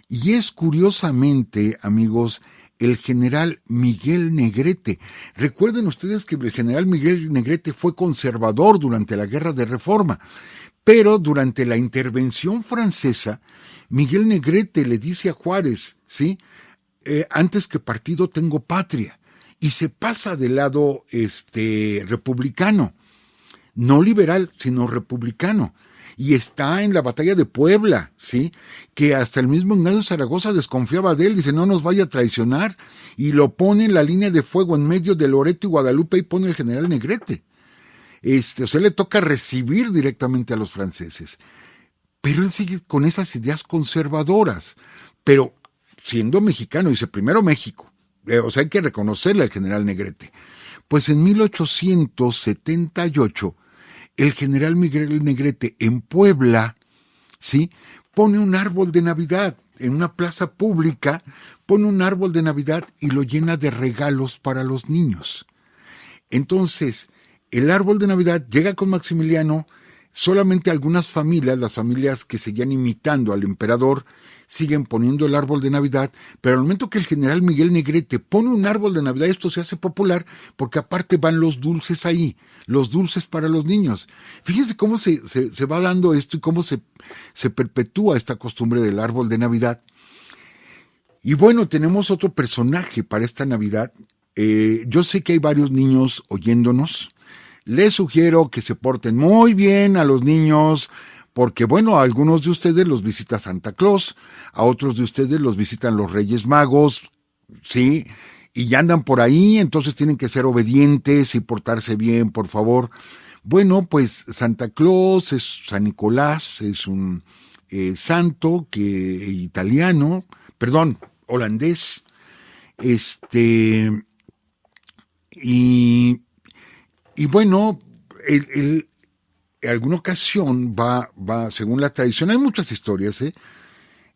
S2: Y es curiosamente, amigos, el general Miguel Negrete. Recuerden ustedes que el general Miguel Negrete fue conservador durante la Guerra de Reforma, pero durante la intervención francesa, Miguel Negrete le dice a Juárez, ¿sí? Antes que partido tengo patria. Y se pasa del lado republicano, no liberal, sino republicano. Y está en la batalla de Puebla, ¿sí? Que hasta el mismo Ignacio Zaragoza desconfiaba de él, dice, no nos vaya a traicionar, y lo pone en la línea de fuego en medio de Loreto y Guadalupe y pone el general Negrete. O sea, le toca recibir directamente a los franceses. Pero él sigue con esas ideas conservadoras, pero siendo mexicano, dice, primero México. O sea, hay que reconocerle al general Negrete. Pues en 1878, el general Miguel Negrete en Puebla, ¿sí? Pone un árbol de Navidad en una plaza pública, pone un árbol de Navidad y lo llena de regalos para los niños. Entonces, el árbol de Navidad llega con Maximiliano, solamente algunas familias, las familias que seguían imitando al emperador, siguen poniendo el árbol de Navidad, pero al momento que el general Miguel Negrete pone un árbol de Navidad, esto se hace popular, porque aparte van los dulces ahí, los dulces para los niños. Fíjense cómo se va dando esto y cómo se perpetúa esta costumbre del árbol de Navidad. Y bueno, tenemos otro personaje para esta Navidad. Yo sé que hay varios niños oyéndonos. Les sugiero que se porten muy bien a los niños, porque bueno, a algunos de ustedes los visita Santa Claus, a otros de ustedes los visitan los Reyes Magos, ¿sí? Y ya andan por ahí, entonces tienen que ser obedientes y portarse bien, por favor. Bueno, pues Santa Claus, San Nicolás, es un santo holandés, y bueno, en alguna ocasión va, según la tradición, hay muchas historias,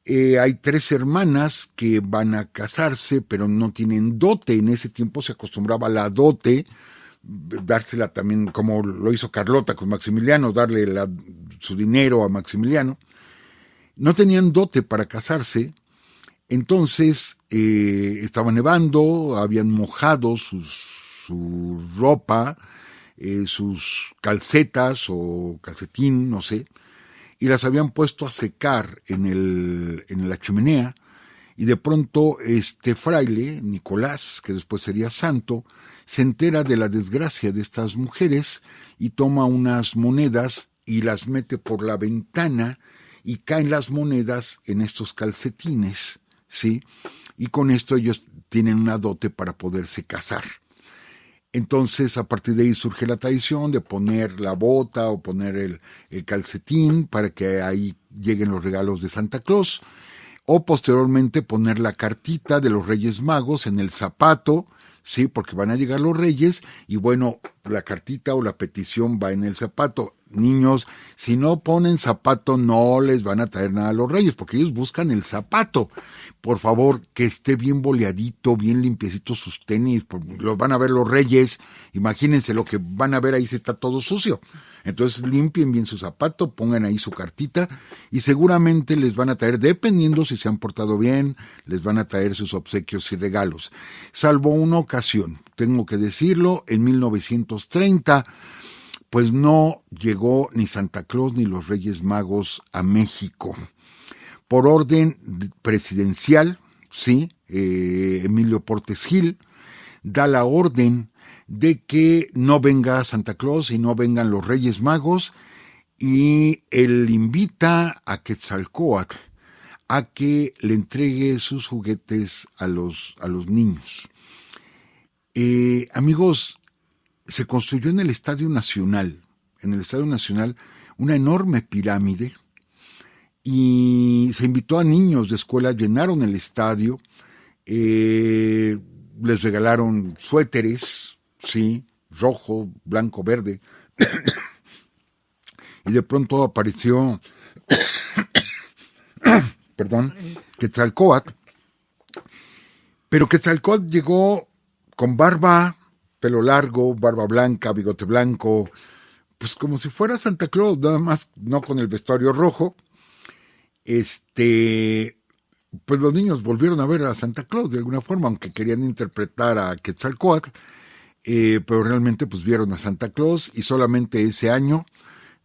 S2: hay 3 hermanas que van a casarse, pero no tienen dote. En ese tiempo se acostumbraba la dote, dársela también, como lo hizo Carlota con Maximiliano, darle su dinero a Maximiliano. No tenían dote para casarse, entonces estaba nevando, habían mojado su ropa, sus calcetas o calcetín, no sé, y las habían puesto a secar en la chimenea, y de pronto este fraile, Nicolás, que después sería santo, se entera de la desgracia de estas mujeres y toma unas monedas y las mete por la ventana y caen las monedas en estos calcetines, ¿sí? Y con esto ellos tienen una dote para poderse casar. Entonces, a partir de ahí surge la tradición de poner la bota o poner el calcetín para que ahí lleguen los regalos de Santa Claus, o posteriormente poner la cartita de los Reyes Magos en el zapato, sí, porque van a llegar los Reyes, y bueno, la cartita o la petición va en el zapato. Niños, si no ponen zapato, no les van a traer nada a los Reyes, porque ellos buscan el zapato. Por favor, que esté bien boleadito, bien limpiecito sus tenis, los van a ver los Reyes. Imagínense lo que van a ver ahí si está todo sucio. Entonces limpien bien su zapato, pongan ahí su cartita y seguramente les van a traer, dependiendo si se han portado bien, les van a traer sus obsequios y regalos. Salvo una ocasión, tengo que decirlo, en 1930, pues no llegó ni Santa Claus ni los Reyes Magos a México. Por orden presidencial, sí, Emilio Portes Gil da la orden de que no venga Santa Claus y no vengan los Reyes Magos, y él invita a Quetzalcóatl a que le entregue sus juguetes a los niños. Amigos, se construyó en el Estadio Nacional, una enorme pirámide, y se invitó a niños de escuela, llenaron el estadio, les regalaron suéteres, sí, rojo, blanco, verde, y de pronto apareció, Quetzalcóatl, pero Quetzalcóatl llegó con barba, pelo largo, barba blanca, bigote blanco, pues como si fuera Santa Claus, nada más no con el vestuario rojo. Pues los niños volvieron a ver a Santa Claus de alguna forma, aunque querían interpretar a Quetzalcóatl, pero realmente pues vieron a Santa Claus, y solamente ese año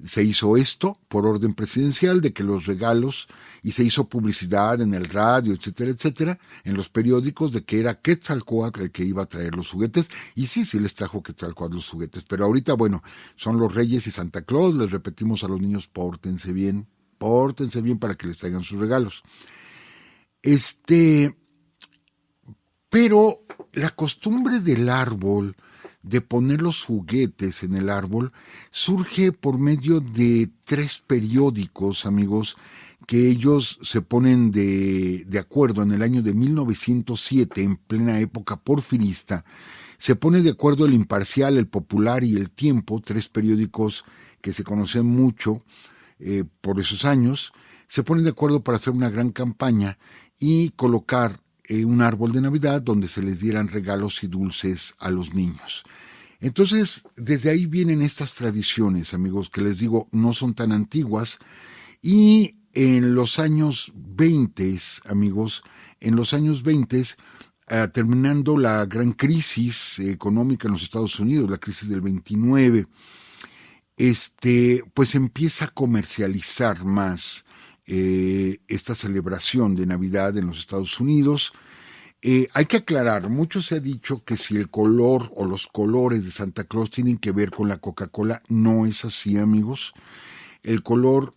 S2: se hizo esto por orden presidencial, de que los regalos, y se hizo publicidad en el radio, etcétera, etcétera, en los periódicos, de que era Quetzalcóatl el que iba a traer los juguetes, y sí les trajo Quetzalcóatl los juguetes, pero ahorita, bueno, son los Reyes y Santa Claus. Les repetimos a los niños, pórtense bien para que les traigan sus regalos. Pero la costumbre del árbol, de poner los juguetes en el árbol, surge por medio de 3 periódicos, amigos, que ellos se ponen de acuerdo en el año de 1907, en plena época porfirista. Se pone de acuerdo el Imparcial, el Popular y el Tiempo, 3 periódicos que se conocen mucho por esos años. Se ponen de acuerdo para hacer una gran campaña y colocar un árbol de Navidad donde se les dieran regalos y dulces a los niños. Entonces, desde ahí vienen estas tradiciones, amigos, que les digo, no son tan antiguas, y en los años 20, amigos, terminando la gran crisis económica en los Estados Unidos, la crisis del 29, pues empieza a comercializar más esta celebración de Navidad en los Estados Unidos. Hay que aclarar, mucho se ha dicho que si el color o los colores de Santa Claus tienen que ver con la Coca-Cola. No es así, amigos. El color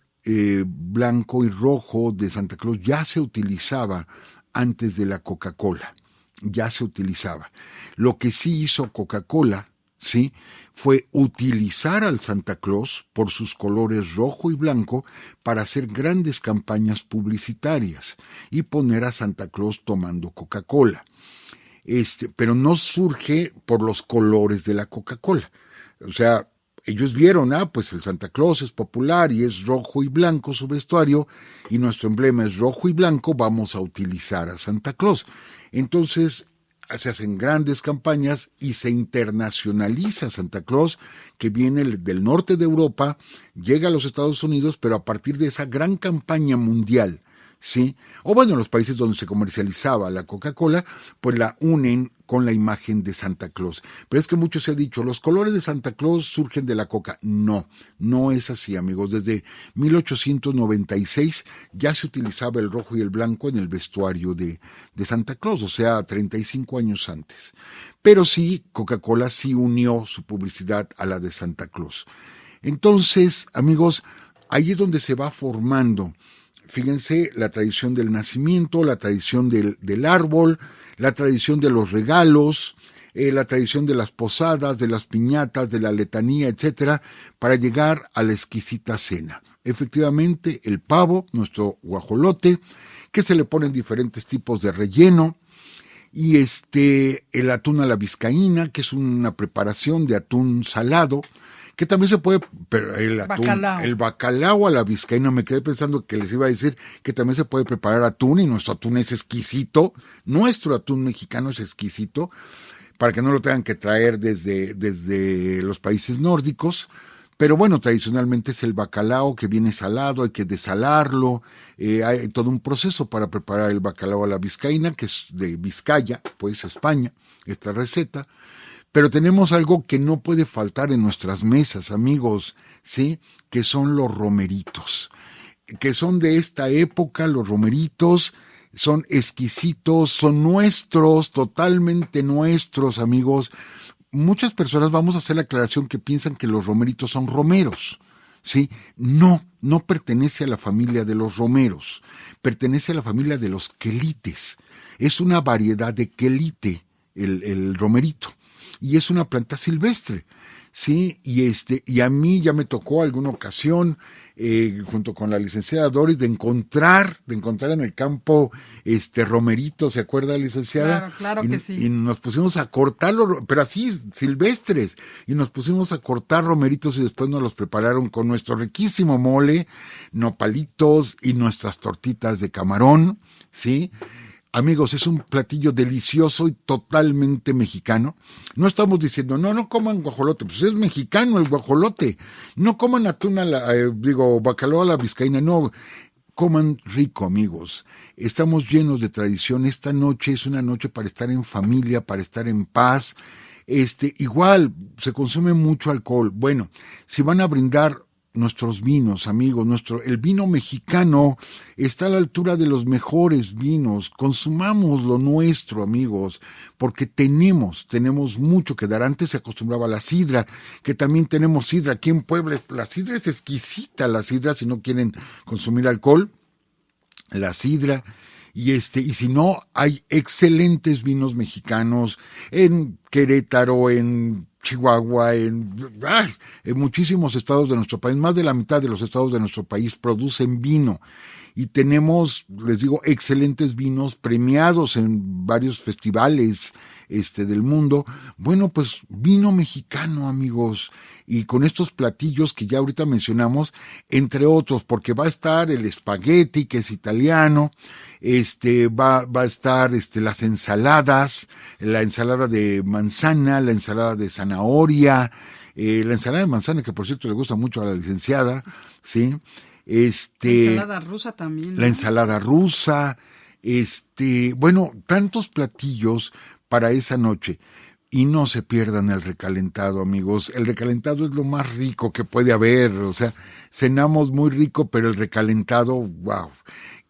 S2: blanco y rojo de Santa Claus ya se utilizaba antes de la Coca-Cola, ya se utilizaba. Lo que sí hizo Coca-Cola, ¿sí?, fue utilizar al Santa Claus por sus colores rojo y blanco para hacer grandes campañas publicitarias y poner a Santa Claus tomando Coca-Cola. Pero no surge por los colores de la Coca-Cola. O sea, ellos vieron, pues el Santa Claus es popular y es rojo y blanco su vestuario, y nuestro emblema es rojo y blanco, vamos a utilizar a Santa Claus. Entonces se hacen grandes campañas y se internacionaliza Santa Claus, que viene del norte de Europa, llega a los Estados Unidos, pero a partir de esa gran campaña mundial, ¿sí? O bueno, en los países donde se comercializaba la Coca-Cola, pues la unen con la imagen de Santa Claus. Pero es que mucho se ha dicho, los colores de Santa Claus surgen de la Coca. No, no es así, amigos. Desde 1896 ya se utilizaba el rojo y el blanco en el vestuario de Santa Claus, o sea, 35 años antes. Pero sí, Coca-Cola sí unió su publicidad a la de Santa Claus. Entonces, amigos, ahí es donde se va formando, fíjense, la tradición del nacimiento, la tradición del árbol, la tradición de los regalos, la tradición de las posadas, de las piñatas, de la letanía, etcétera, para llegar a la exquisita cena. Efectivamente, el pavo, nuestro guajolote, que se le ponen diferentes tipos de relleno, y el atún a la vizcaína, que es una preparación de atún salado, que también se puede, pero el bacalao a la vizcaína, me quedé pensando que les iba a decir que también se puede preparar atún, y nuestro atún es exquisito, nuestro atún mexicano es exquisito, para que no lo tengan que traer desde los países nórdicos. Pero bueno, tradicionalmente es el bacalao que viene salado, hay que desalarlo, hay todo un proceso para preparar el bacalao a la vizcaína, que es de Vizcaya, pues España, esta receta. Pero tenemos algo que no puede faltar en nuestras mesas, amigos, ¿sí? Que son los romeritos, que son de esta época, los romeritos son exquisitos, son nuestros, totalmente nuestros, amigos. Muchas personas, vamos a hacer la aclaración, que piensan que los romeritos son romeros, ¿sí? No, no pertenece a la familia de los romeros, pertenece a la familia de los quelites. Es una variedad de quelite, el romerito, y es una planta silvestre, ¿sí? Y a mí ya me tocó alguna ocasión, junto con la licenciada Doris, de encontrar en el campo romeritos, ¿se acuerda, licenciada?
S1: Claro que sí.
S2: Y nos pusimos a cortarlos, pero así, silvestres, y nos pusimos a cortar romeritos y después nos los prepararon con nuestro riquísimo mole, nopalitos y nuestras tortitas de camarón, ¿sí? Amigos, es un platillo delicioso y totalmente mexicano. No estamos diciendo, no coman guajolote, pues es mexicano el guajolote. No coman atún bacalao a la vizcaína, no. Coman rico, amigos. Estamos llenos de tradición. Esta noche es una noche para estar en familia, para estar en paz. Igual, se consume mucho alcohol. Bueno, si van a brindar nuestros vinos, amigos, el vino mexicano está a la altura de los mejores vinos. Consumamos lo nuestro, amigos, porque tenemos mucho que dar. Antes se acostumbraba a la sidra, que también tenemos sidra aquí en Puebla. La sidra es exquisita, si no quieren consumir alcohol, la sidra. Y si no, hay excelentes vinos mexicanos en Querétaro, en Chihuahua, en muchísimos estados de nuestro país. Más de la mitad de los estados de nuestro país producen vino. Y tenemos, les digo, excelentes vinos premiados en varios festivales del mundo. Bueno, pues vino mexicano, amigos, y con estos platillos que ya ahorita mencionamos, entre otros, porque va a estar el espagueti, que es italiano, va a estar las ensaladas, la ensalada de manzana, la ensalada de zanahoria, la ensalada de manzana, que por cierto le gusta mucho a la licenciada, ¿sí?
S1: La ensalada rusa también, ¿no?
S2: La ensalada rusa, bueno, tantos platillos para esa noche. Y no se pierdan el recalentado, amigos. El recalentado es lo más rico que puede haber. O sea, cenamos muy rico, pero el recalentado, wow.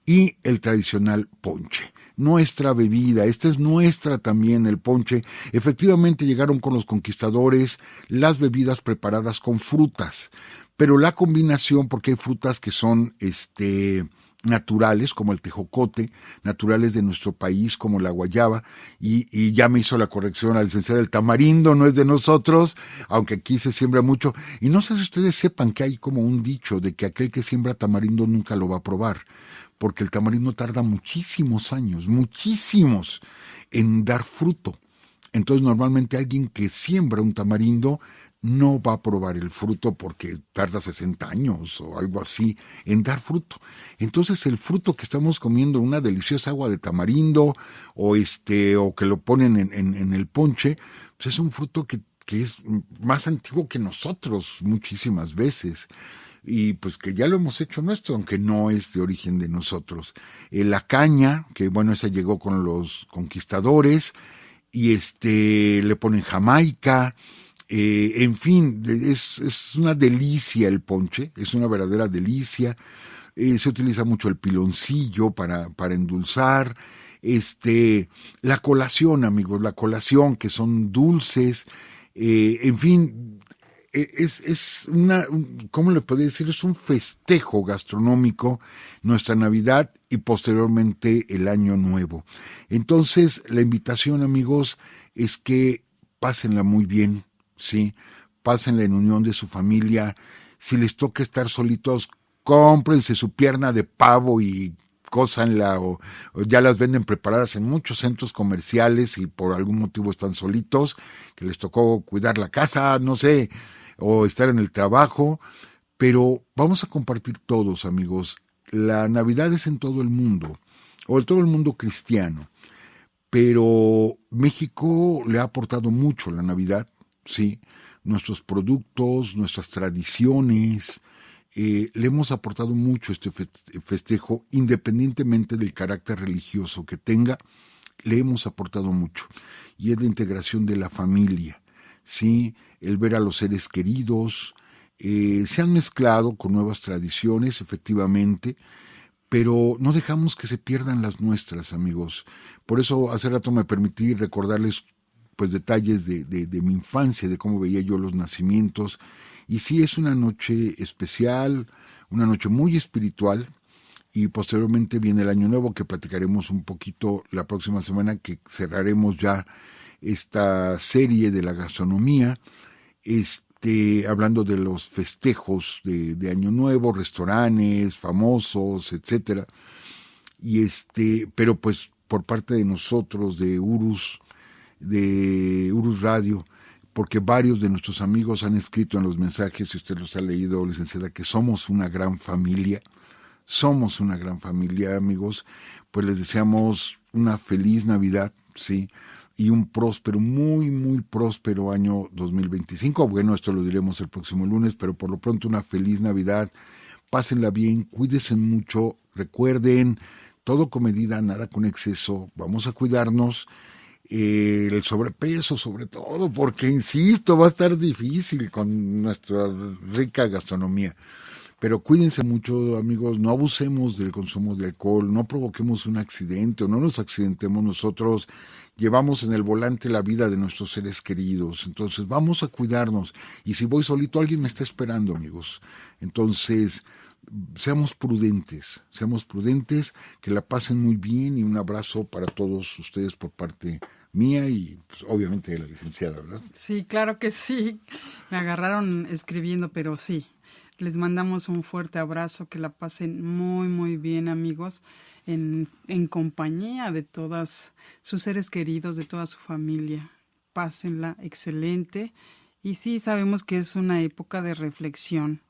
S2: Y el tradicional ponche. Nuestra bebida, esta es nuestra también, el ponche. Efectivamente llegaron con los conquistadores las bebidas preparadas con frutas. Pero la combinación, porque hay frutas que son naturales, como el tejocote, naturales de nuestro país, como la guayaba, y ya me hizo la corrección la licenciada, el tamarindo no es de nosotros, aunque aquí se siembra mucho. Y no sé si ustedes sepan que hay como un dicho de que aquel que siembra tamarindo nunca lo va a probar, porque el tamarindo tarda muchísimos años, muchísimos, en dar fruto. Entonces normalmente alguien que siembra un tamarindo no va a probar el fruto porque tarda 60 años o algo así en dar fruto. Entonces el fruto que estamos comiendo, una deliciosa agua de tamarindo o que lo ponen en el ponche, pues es un fruto que es más antiguo que nosotros muchísimas veces. Y pues que ya lo hemos hecho nuestro, aunque no es de origen de nosotros. La caña, que bueno, esa llegó con los conquistadores, y le ponen jamaica. En fin, es una delicia el ponche, es una verdadera delicia. Se utiliza mucho el piloncillo para endulzar. La colación, amigos, la colación, que son dulces. En fin, es ¿cómo le podría decir? Es un festejo gastronómico, nuestra Navidad y posteriormente el Año Nuevo. Entonces, la invitación, amigos, es que pásenla muy bien. Sí, pásenla en unión de su familia. Si les toca estar solitos, cómprense su pierna de pavo y cózanla, o ya las venden preparadas en muchos centros comerciales y por algún motivo están solitos, que les tocó cuidar la casa, no sé, o estar en el trabajo, pero vamos a compartir todos, amigos. La Navidad es en todo el mundo, o en todo el mundo cristiano, pero México le ha aportado mucho la Navidad. Sí, nuestros productos, nuestras tradiciones. Le hemos aportado mucho este festejo, independientemente del carácter religioso que tenga, le hemos aportado mucho. Y es la integración de la familia, ¿sí? El ver a los seres queridos, se han mezclado con nuevas tradiciones, efectivamente, pero no dejamos que se pierdan las nuestras, amigos. Por eso hace rato me permití recordarles pues detalles de mi infancia, de cómo veía yo los nacimientos. Y sí, es una noche especial, una noche muy espiritual, y posteriormente viene el Año Nuevo, que platicaremos un poquito la próxima semana, que cerraremos ya esta serie de la gastronomía, hablando de los festejos de Año Nuevo, restaurantes famosos, etcétera. Y pero pues por parte de nosotros, de Urus Radio, porque varios de nuestros amigos han escrito en los mensajes, si usted los ha leído, licenciada, que somos una gran familia, amigos. Pues les deseamos una feliz Navidad, ¿sí? Y un próspero, muy, muy próspero año 2025. Bueno, esto lo diremos el próximo lunes, pero por lo pronto una feliz Navidad. Pásenla bien, cuídense mucho, recuerden, todo con medida, nada con exceso, vamos a cuidarnos. El sobrepeso sobre todo, porque insisto, va a estar difícil con nuestra rica gastronomía. Pero cuídense mucho, amigos, no abusemos del consumo de alcohol, no provoquemos un accidente o no nos accidentemos nosotros. Llevamos en el volante la vida de nuestros seres queridos, entonces vamos a cuidarnos. Y si voy solito, alguien me está esperando, amigos. Entonces, seamos prudentes, que la pasen muy bien, y un abrazo para todos ustedes por parte mía y pues, obviamente de la licenciada, ¿verdad?
S1: Sí, claro que sí. Me agarraron escribiendo, pero sí. Les mandamos un fuerte abrazo, que la pasen muy, muy bien, amigos, en compañía de todos sus seres queridos, de toda su familia. Pásenla excelente. Y sí, sabemos que es una época de reflexión.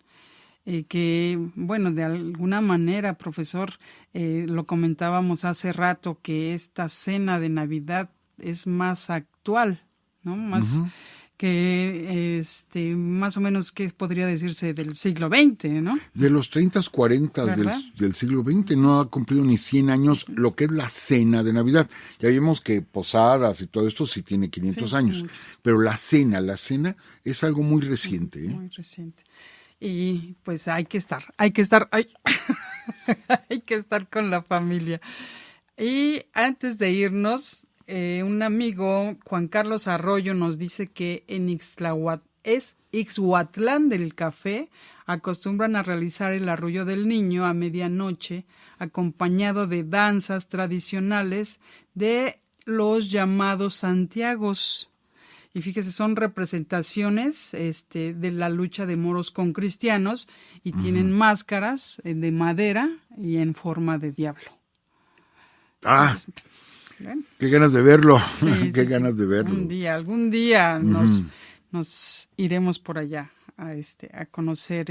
S1: Que, bueno, de alguna manera, profesor, lo comentábamos hace rato, que esta cena de Navidad es más actual, ¿no? Más que, más o menos, ¿qué podría decirse? Del siglo XX, ¿no?
S2: De los 30, 40 del siglo XX, no ha cumplido ni 100 años lo que es la cena de Navidad. Ya vimos que Posadas y todo esto sí tiene 500 años, mucho. Pero la cena es algo muy reciente.
S1: Muy reciente. Y pues hay que estar, hay que estar con la familia. Y antes de irnos, un amigo, Juan Carlos Arroyo, nos dice que en Ixhuatlán del Café acostumbran a realizar el arrullo del niño a medianoche, acompañado de danzas tradicionales de los llamados Santiagos. Y fíjese, son representaciones de la lucha de moros con cristianos, y tienen máscaras de madera y en forma de diablo.
S2: Entonces, qué ganas de verlo,
S1: sí,
S2: ganas de verlo.
S1: Algún día nos iremos por allá a conocer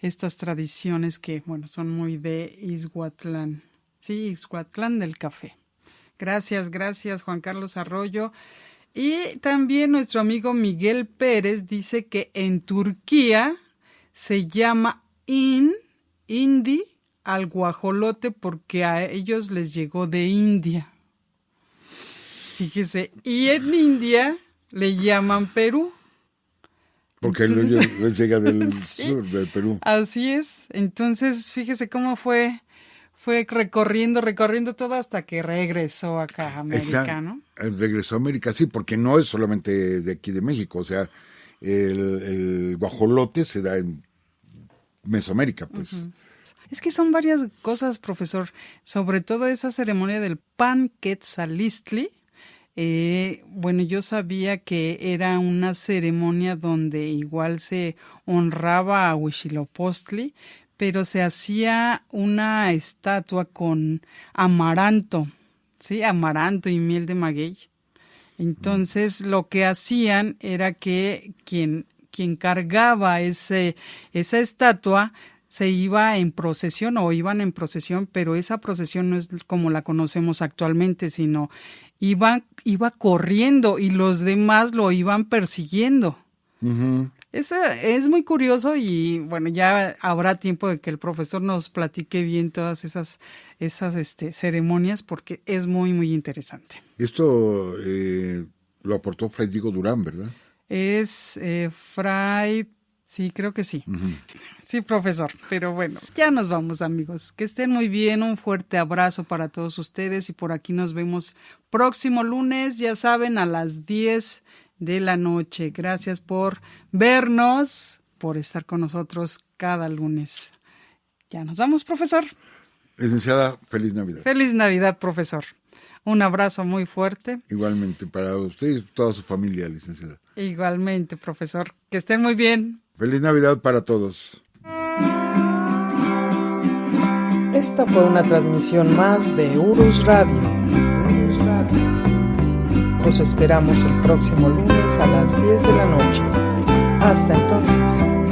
S1: estas tradiciones que, bueno, son muy de Ixhuatlán. Sí, Ixhuatlán del Café. Gracias, Juan Carlos Arroyo. Y también nuestro amigo Miguel Pérez dice que en Turquía se llama hindi al guajolote porque a ellos les llegó de India. Fíjese, y en India le llaman Perú.
S2: Porque les llega del sur, del Perú.
S1: Así es. Entonces, fíjese cómo fue recorriendo todo hasta que regresó acá a América, ¿no?
S2: Regresó a América, sí, porque no es solamente de aquí de México, o sea, el guajolote se da en Mesoamérica, pues.
S1: Es que son varias cosas, profesor, sobre todo esa ceremonia del Pan Quetzalistli. Bueno, yo sabía que era una ceremonia donde igual se honraba a Huitzilopochtli, pero se hacía una estatua con amaranto, ¿sí? Amaranto y miel de maguey. Entonces, lo que hacían era que quien cargaba esa estatua se iba en procesión o iban en procesión, pero esa procesión no es como la conocemos actualmente, sino iba corriendo y los demás lo iban persiguiendo.
S2: Ujú.
S1: Es muy curioso y bueno, ya habrá tiempo de que el profesor nos platique bien todas esas ceremonias porque es muy, muy interesante.
S2: Esto lo aportó Fray Diego Durán, ¿verdad?
S1: Es Fray... Sí, creo que sí. Sí, profesor. Pero bueno, ya nos vamos, amigos. Que estén muy bien. Un fuerte abrazo para todos ustedes y por aquí nos vemos próximo lunes, ya saben, a las 10 de la noche. Gracias por vernos, por estar con nosotros cada lunes. Ya nos vamos, profesor.
S2: Licenciada, feliz Navidad.
S1: Feliz Navidad, profesor. Un abrazo muy fuerte.
S2: Igualmente, para usted y toda su familia, licenciada.
S1: Igualmente, profesor. Que estén muy bien.
S2: Feliz Navidad para todos.
S1: Esta fue una transmisión más de Urus Radio. Los esperamos el próximo lunes a las 10 de la noche. Hasta entonces.